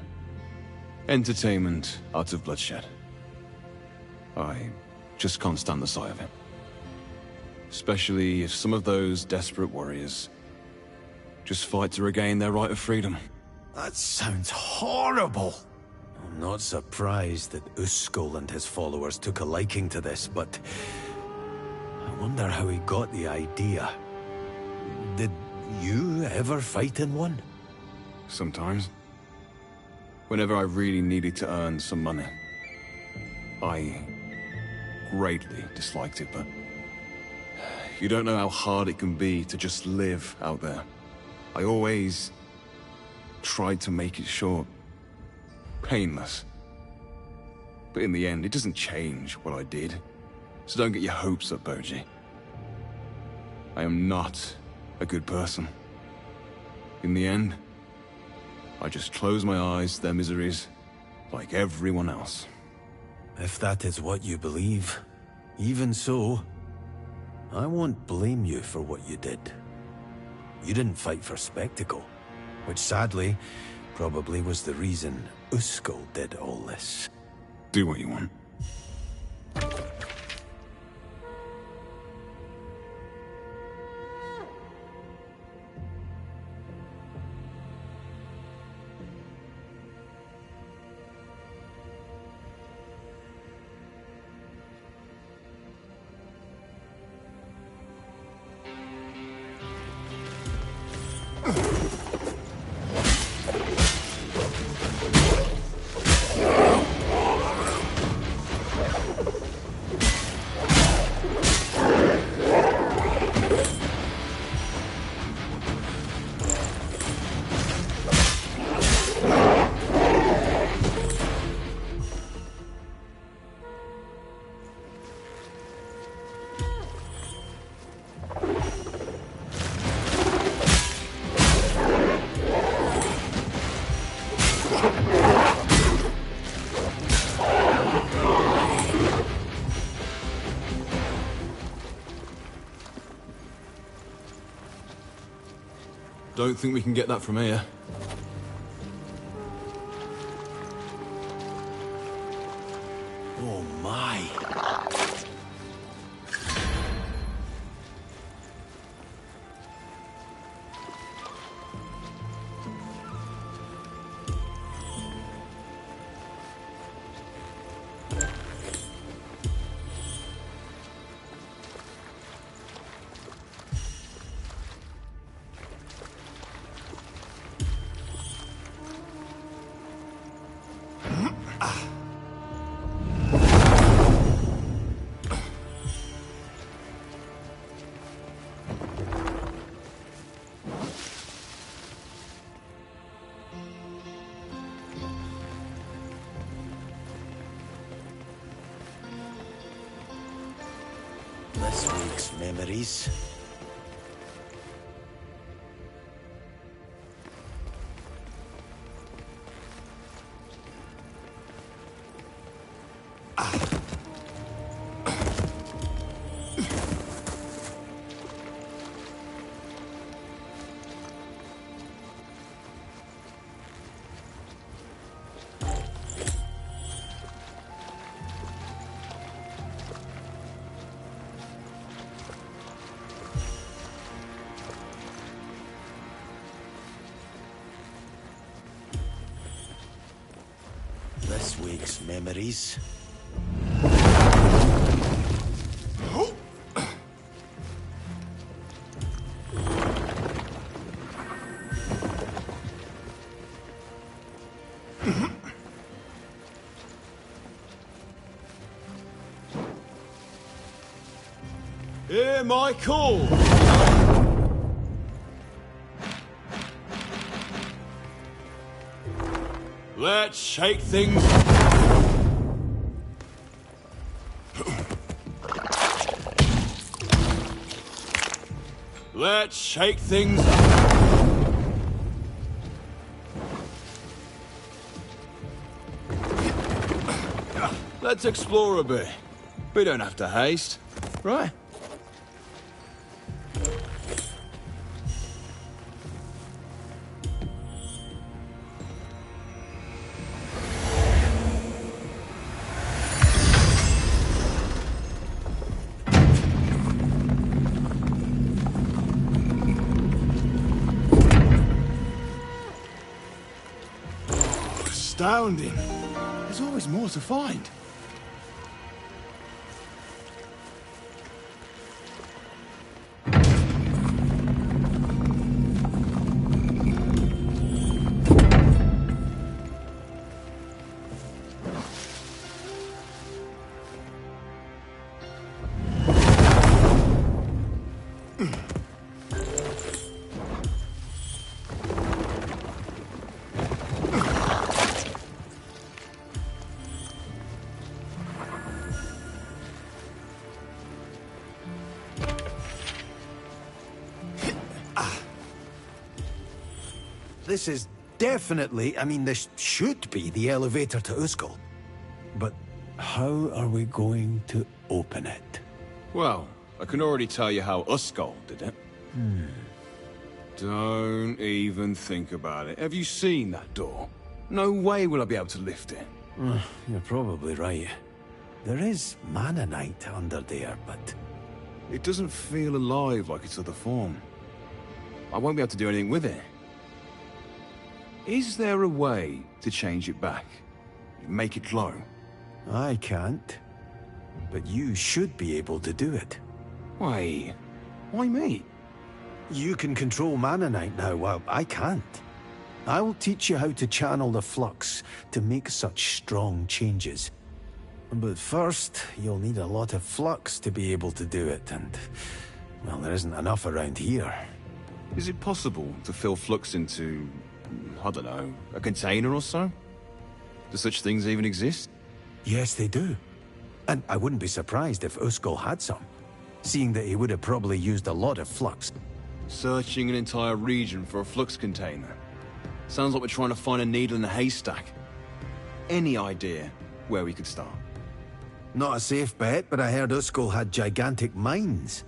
Speaker 2: entertainment out of bloodshed. I just can't stand the sight of it. Especially if some of those desperate warriors just fight to regain their right of freedom.
Speaker 1: That sounds horrible. I'm not surprised that Uskul and his followers took a liking to this, but I wonder how he got the idea. Did you ever fight in one?
Speaker 2: Sometimes. Whenever I really needed to earn some money. I greatly disliked it, but you don't know how hard it can be to just live out there. I always tried to make it short. Painless. But in the end, it doesn't change what I did. So don't get your hopes up, Boji. I am not a good person. In the end, I just close my eyes to their miseries, like everyone else.
Speaker 1: If that is what you believe, even so, I won't blame you for what you did. You didn't fight for spectacle, which sadly, probably was the reason Uskul did all this.
Speaker 2: Do what you want. don't think we can get that from here.
Speaker 1: Oh my. This week's memories. This week's memories.
Speaker 2: Hear my call! Let's shake things up. Let's shake things up. Let's explore a bit. We don't have to haste, right? Astounding. There's always more to find.
Speaker 1: This is definitely, I mean, this should be the elevator to Uskal. But how are we going to open it?
Speaker 2: Well, I can already tell you how Uskal did it. Don't even think about it. Have you seen that door? No way will I be able to lift it.
Speaker 1: You're probably right. There is Manonite under there, but...
Speaker 2: It doesn't feel alive like its other form. I won't be able to do anything with it. Is there a way to change it back? Make it glow?
Speaker 1: I can't. But you should be able to do it.
Speaker 2: Why? Why me?
Speaker 1: You can control Manonite now, while I can't. I will teach you how to channel the flux to make such strong changes. But first, you'll need a lot of flux to be able to do it, and... well, there isn't enough around here.
Speaker 2: Is it possible to fill flux into... I don't know, a container or so? Do such things even exist?
Speaker 1: Yes, they do. And I wouldn't be surprised if Uskal had some, seeing that he would have probably used a lot of flux.
Speaker 2: Searching an entire region for a flux container. Sounds like we're trying to find a needle in a haystack. Any idea where we could start?
Speaker 1: Not a safe bet, but I heard Uskal had gigantic mines.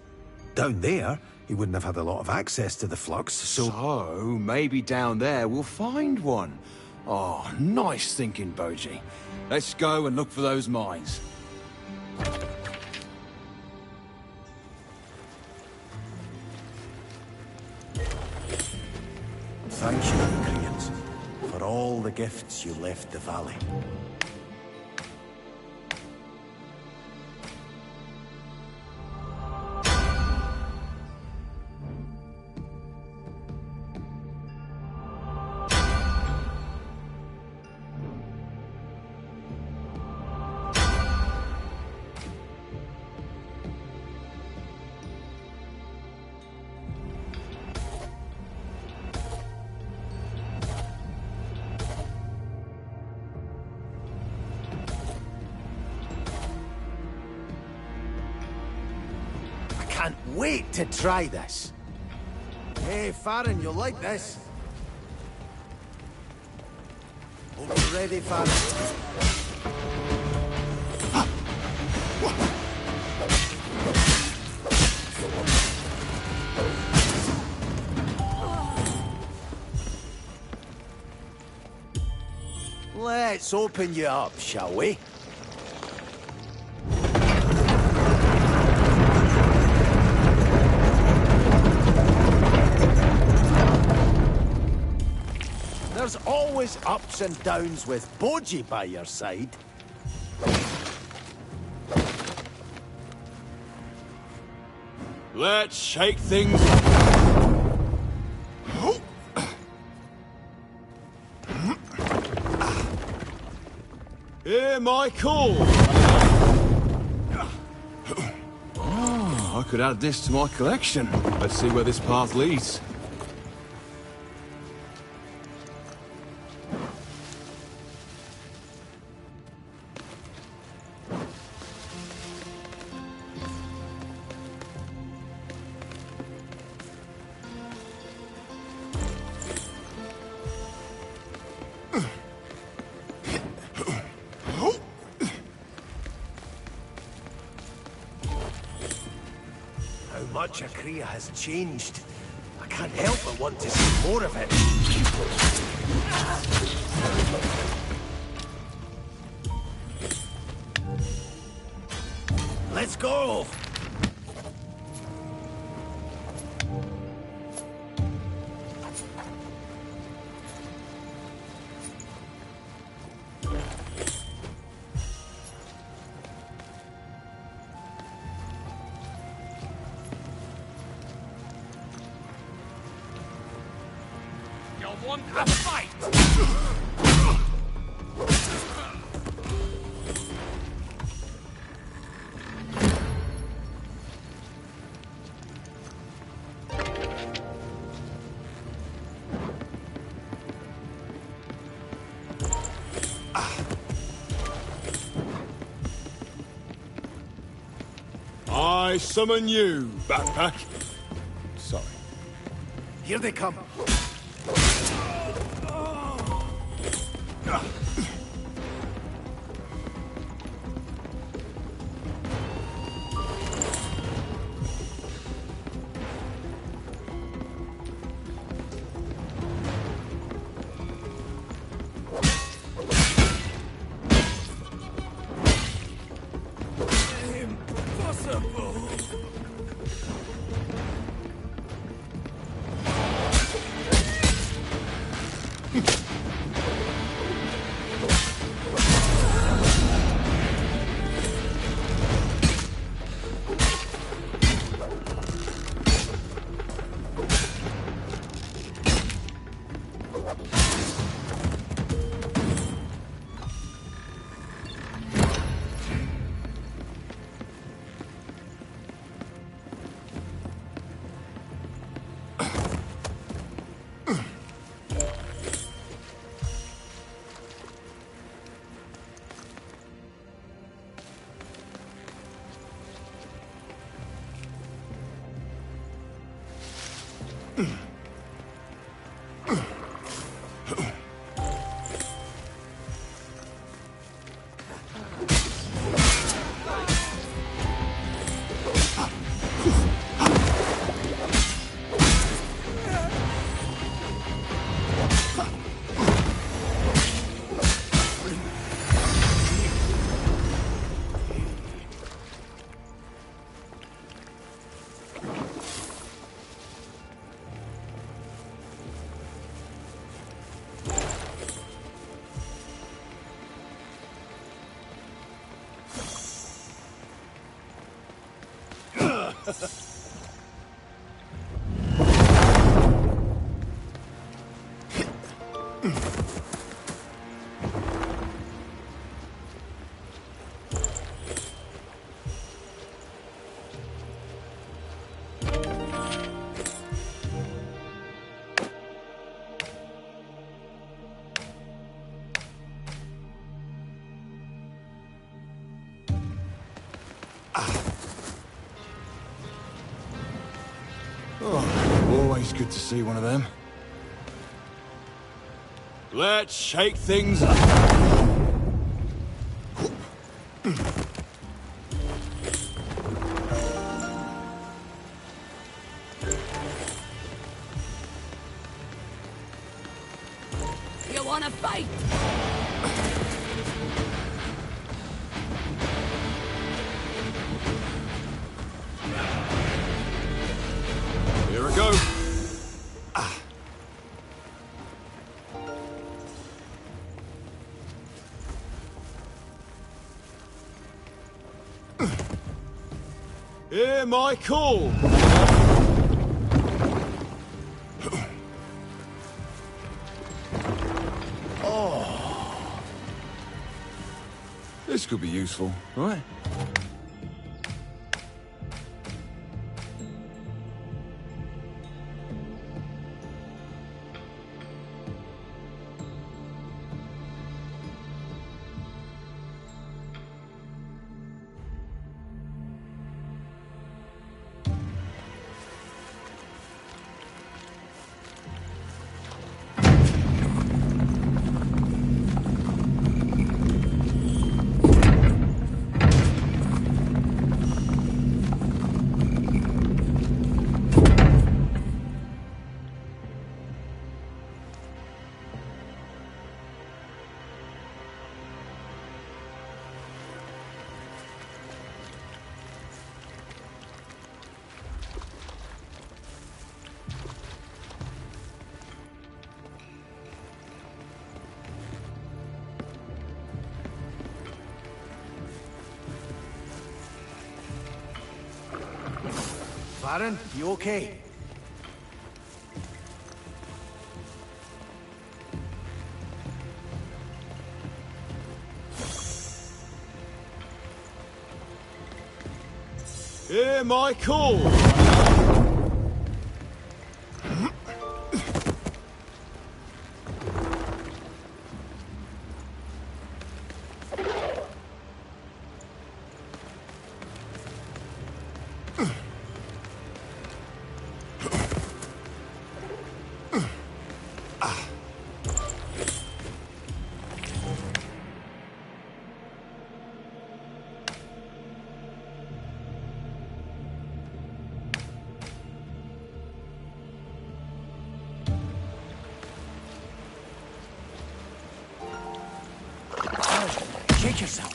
Speaker 1: Down there, He wouldn't have had a lot of access to the flux, so...
Speaker 2: So, maybe down there we'll find one. Oh, nice thinking, Boji. Let's go and look for those mines.
Speaker 1: Thank you, Koreans, for all the gifts you left the valley. Can't wait to try this. Hey, Farron, you'll like this. Hope you're ready, Farron. Let's open you up, shall we? There's always ups and downs with Boji by your side.
Speaker 2: Let's shake things. Hear my call. Oh, I could add this to my collection. Let's see where this path leads.
Speaker 1: How much Akria has changed. I can't help but want to see more of it. Let's go!
Speaker 3: Want a fight?
Speaker 2: I summon you, backpack. Sorry.
Speaker 1: Here they come.
Speaker 2: Oh, always good to see one of them. Let's shake things up.
Speaker 4: You wanna fight?
Speaker 2: Here I go. Hear my call. This could be useful, right?
Speaker 1: Baron, you okay?
Speaker 2: Hear my call.
Speaker 1: Shake yourself.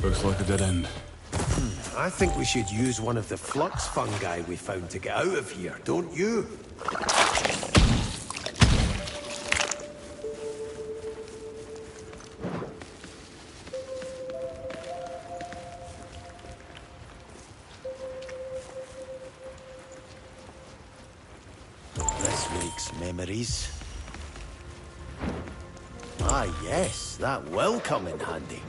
Speaker 2: Looks like a dead end.
Speaker 1: I think we should use one of the flux fungi we found to get out of here, don't you? This batteries. Ah, yes, that will come in handy.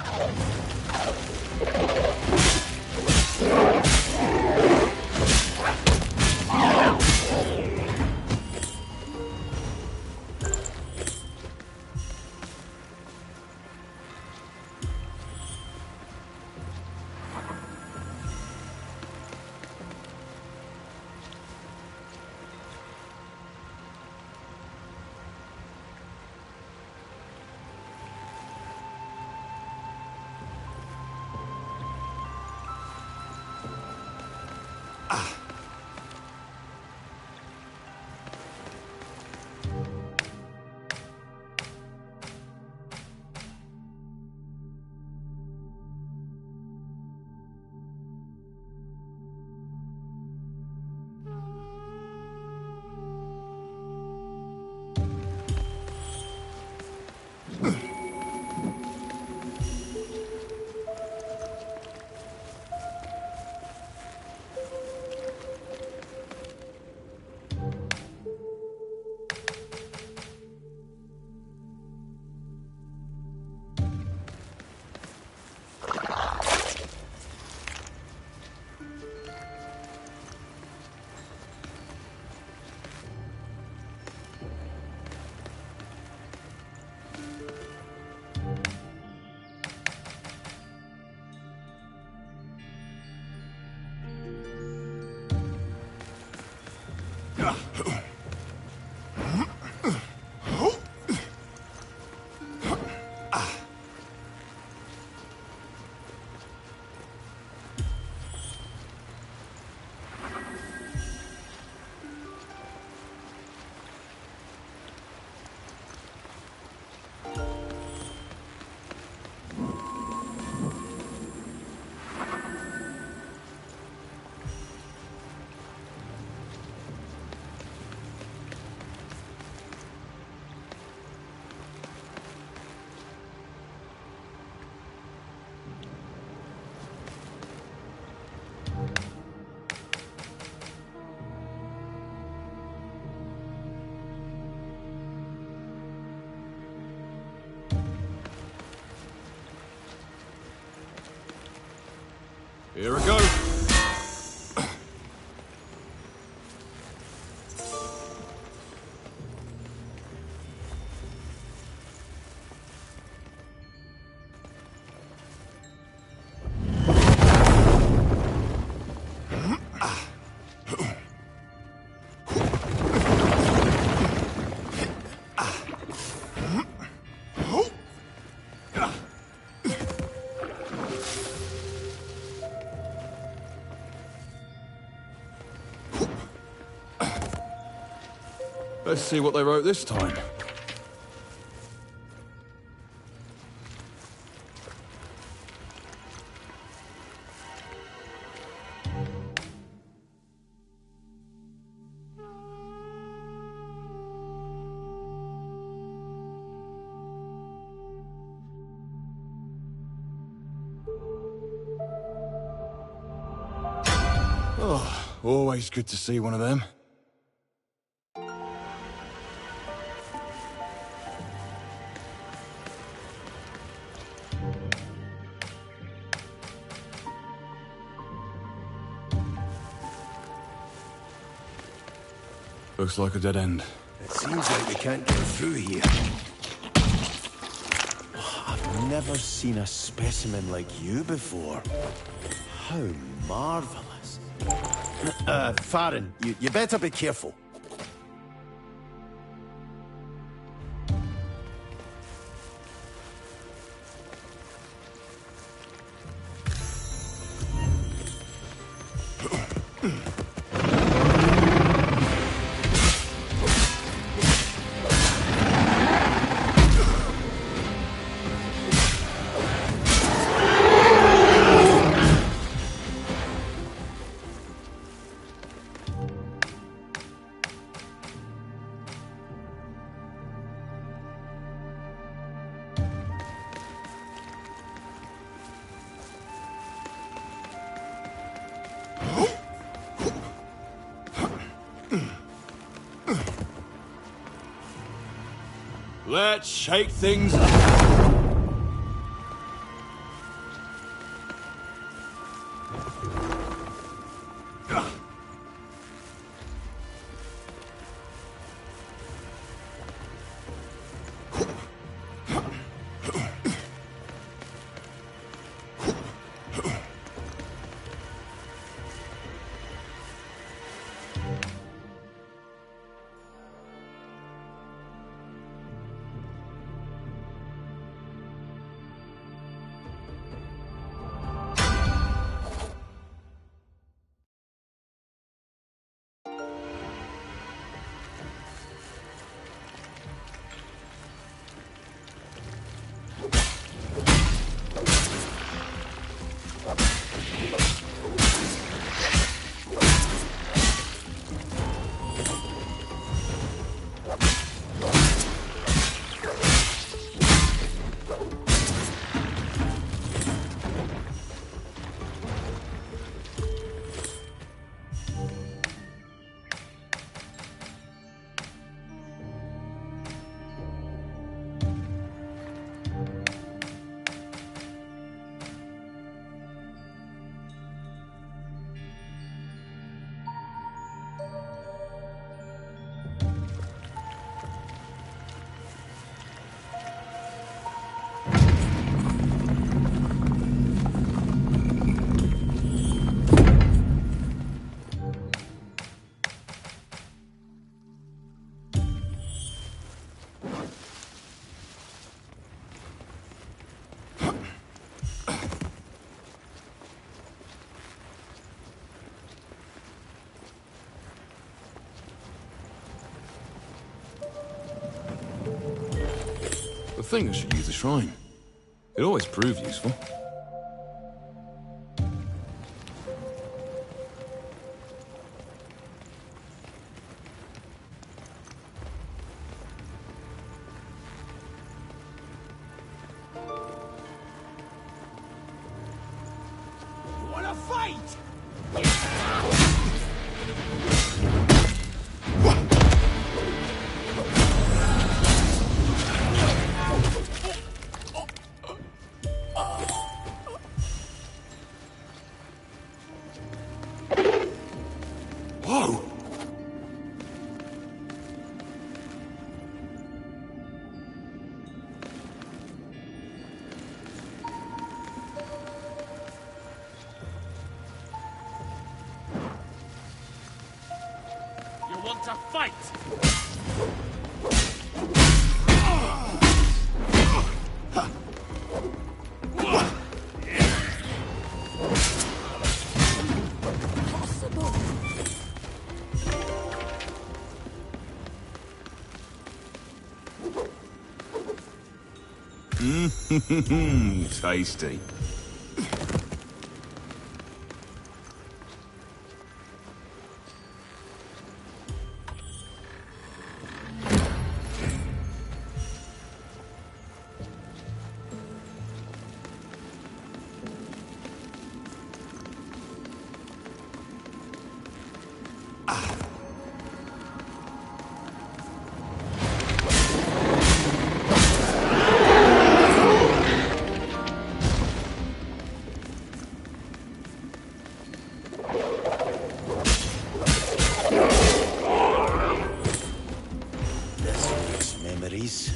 Speaker 2: Here we go. Let's see what they wrote this time. Oh, always good to see one of them. Looks like a dead end.
Speaker 1: It seems like we can't get through here. Oh, I've never seen a specimen like you before. How marvelous. Farron, you better be careful.
Speaker 2: Let's shake things up. I think I should use the shrine. It always proved useful.
Speaker 3: Wanna fight?
Speaker 2: Whoa!
Speaker 3: You want to fight?
Speaker 4: Possible.
Speaker 2: Tasty.
Speaker 1: Memories.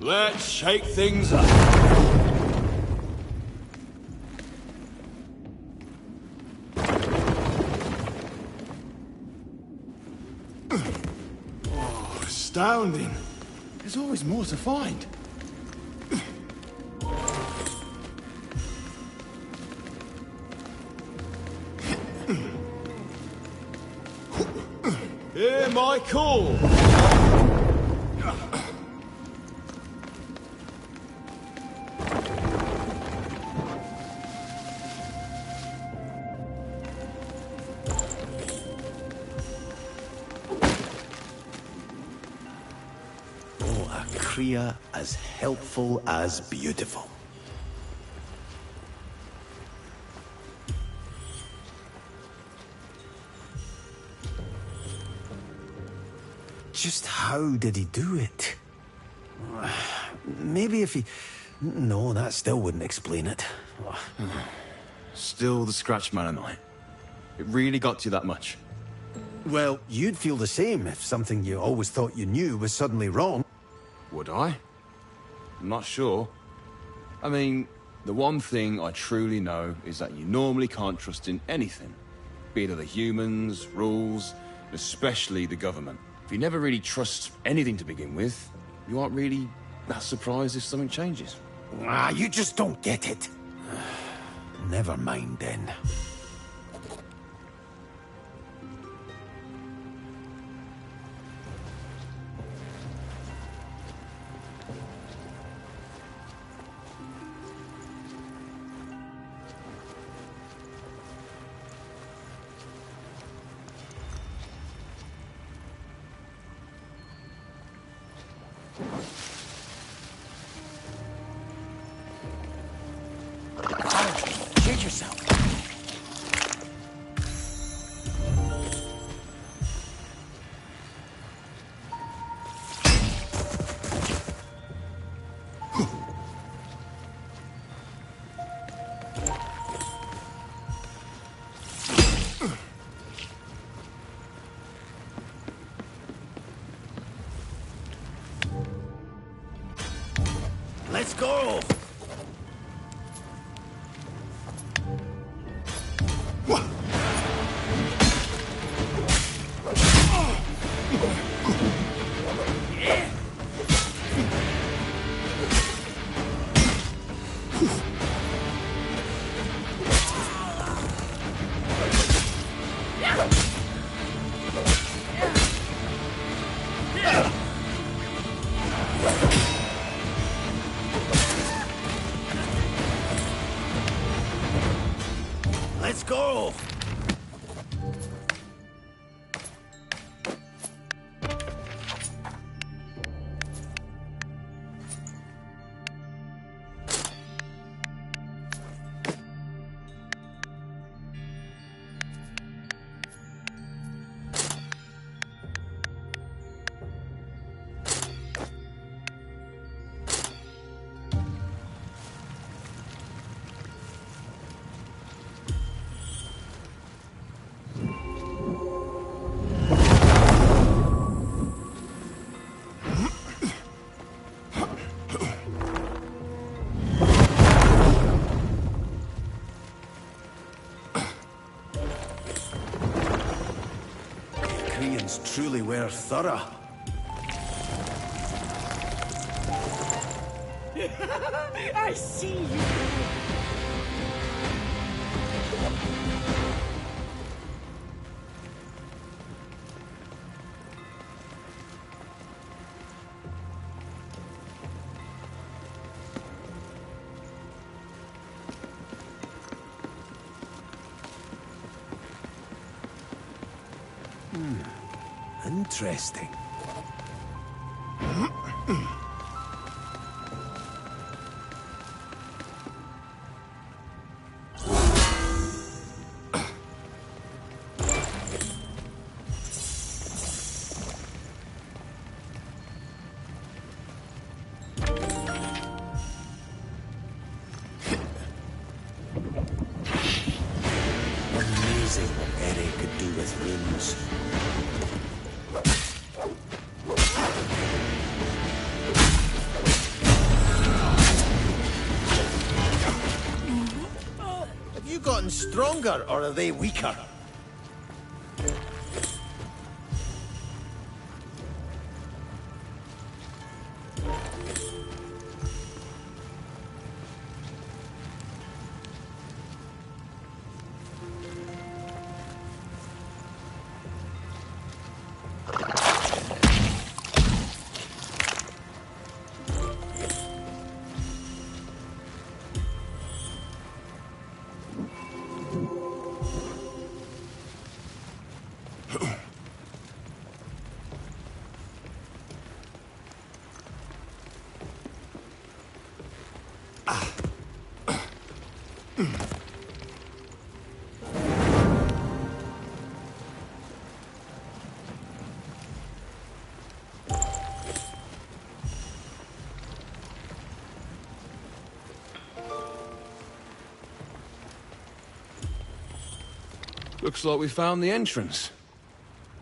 Speaker 2: Let's shake things up. Oh, astounding. There's always more to find. Hear my call.
Speaker 1: Kriya as helpful as beautiful. Just how did he do it? Maybe if he... No, that still wouldn't explain it.
Speaker 2: Still the Scratch Man and I. It really got to you that much.
Speaker 1: Well, you'd feel the same if something you always thought you knew was suddenly wrong.
Speaker 2: Would I? I'm not sure. I mean, the one thing I truly know is that you normally can't trust in anything. Be it other humans, rules, especially the government. If you never really trust anything to begin with, you aren't really that surprised if something changes.
Speaker 1: Ah, you just don't get it. Never mind then. Change yourself. Let's go! Let's go! Koreans truly were thorough.
Speaker 4: I see you.
Speaker 1: Interesting. Amazing what Eri could do with runes. Have you gotten stronger, or are they weaker?
Speaker 2: Looks like we found the entrance.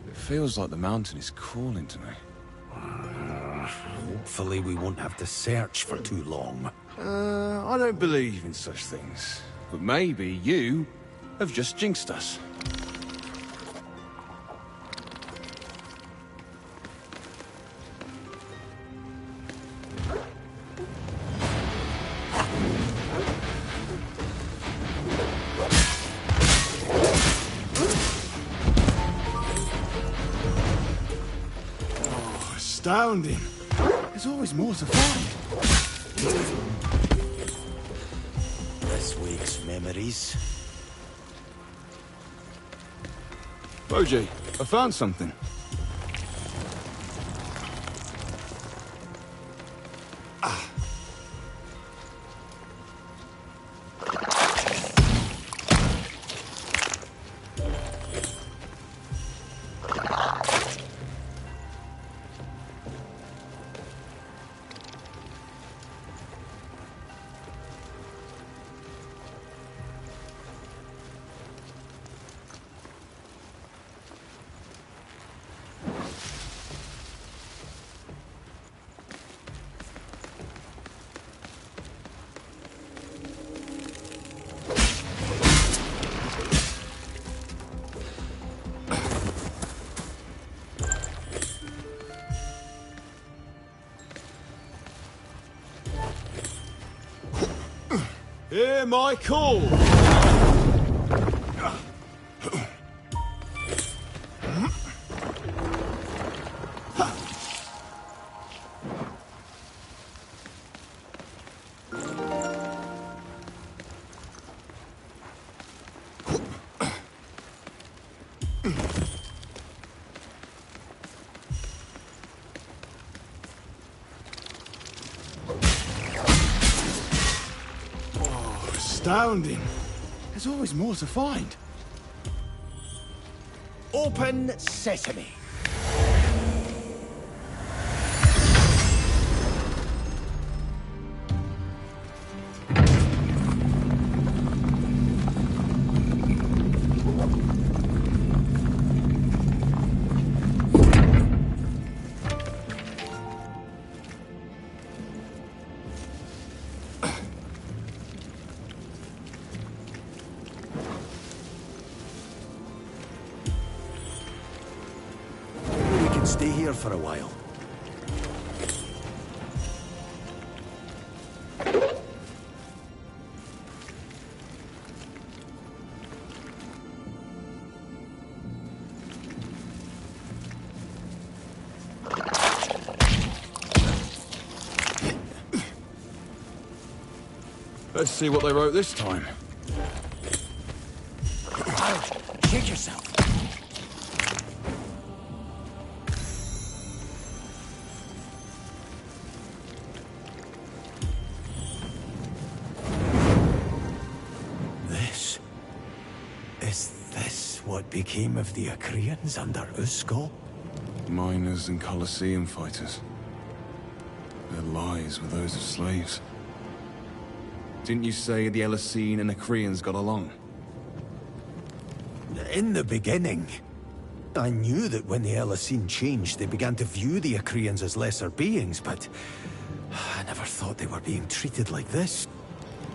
Speaker 2: It feels like the mountain is calling to me.
Speaker 1: Hopefully we won't have to search for too long.
Speaker 2: I don't believe in such things. But maybe you have just jinxed us.
Speaker 3: Astounding. There's always more to find.
Speaker 1: This wakes memories.
Speaker 2: Boji, I found something.
Speaker 3: Hear my call! Astounding. There's always more to find.
Speaker 1: Open sesame. Stay here for a while.
Speaker 2: Let's see what they wrote this time.
Speaker 1: Shake yourself. What became of the Acreans under Uskal?
Speaker 2: Miners and Colosseum fighters. Their lives were those of slaves. Didn't you say the Elisine and Acreans got along?
Speaker 1: In the beginning. I knew that when the Elisine changed, they began to view the Acreans as lesser beings, but I never thought they were being treated like this.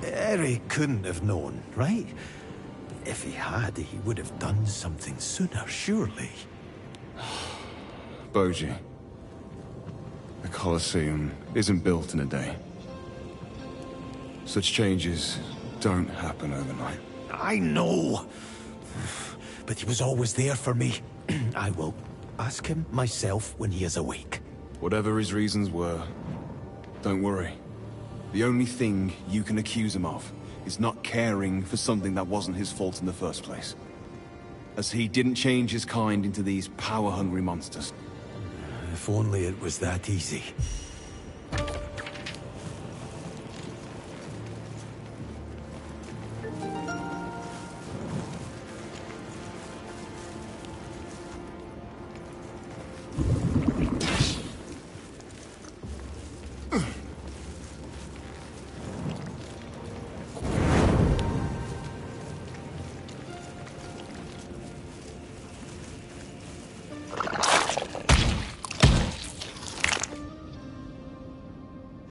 Speaker 1: Eric couldn't have known, right? If he had, he would have done something sooner, surely.
Speaker 2: Boji, the Colosseum isn't built in a day. Such changes don't happen overnight.
Speaker 1: I know. But he was always there for me. I will ask him myself when he is awake.
Speaker 2: Whatever his reasons were, don't worry. The only thing you can accuse him of is not caring for something that wasn't his fault in the first place. As he didn't change his kind into these power-hungry monsters.
Speaker 1: If only it was that easy.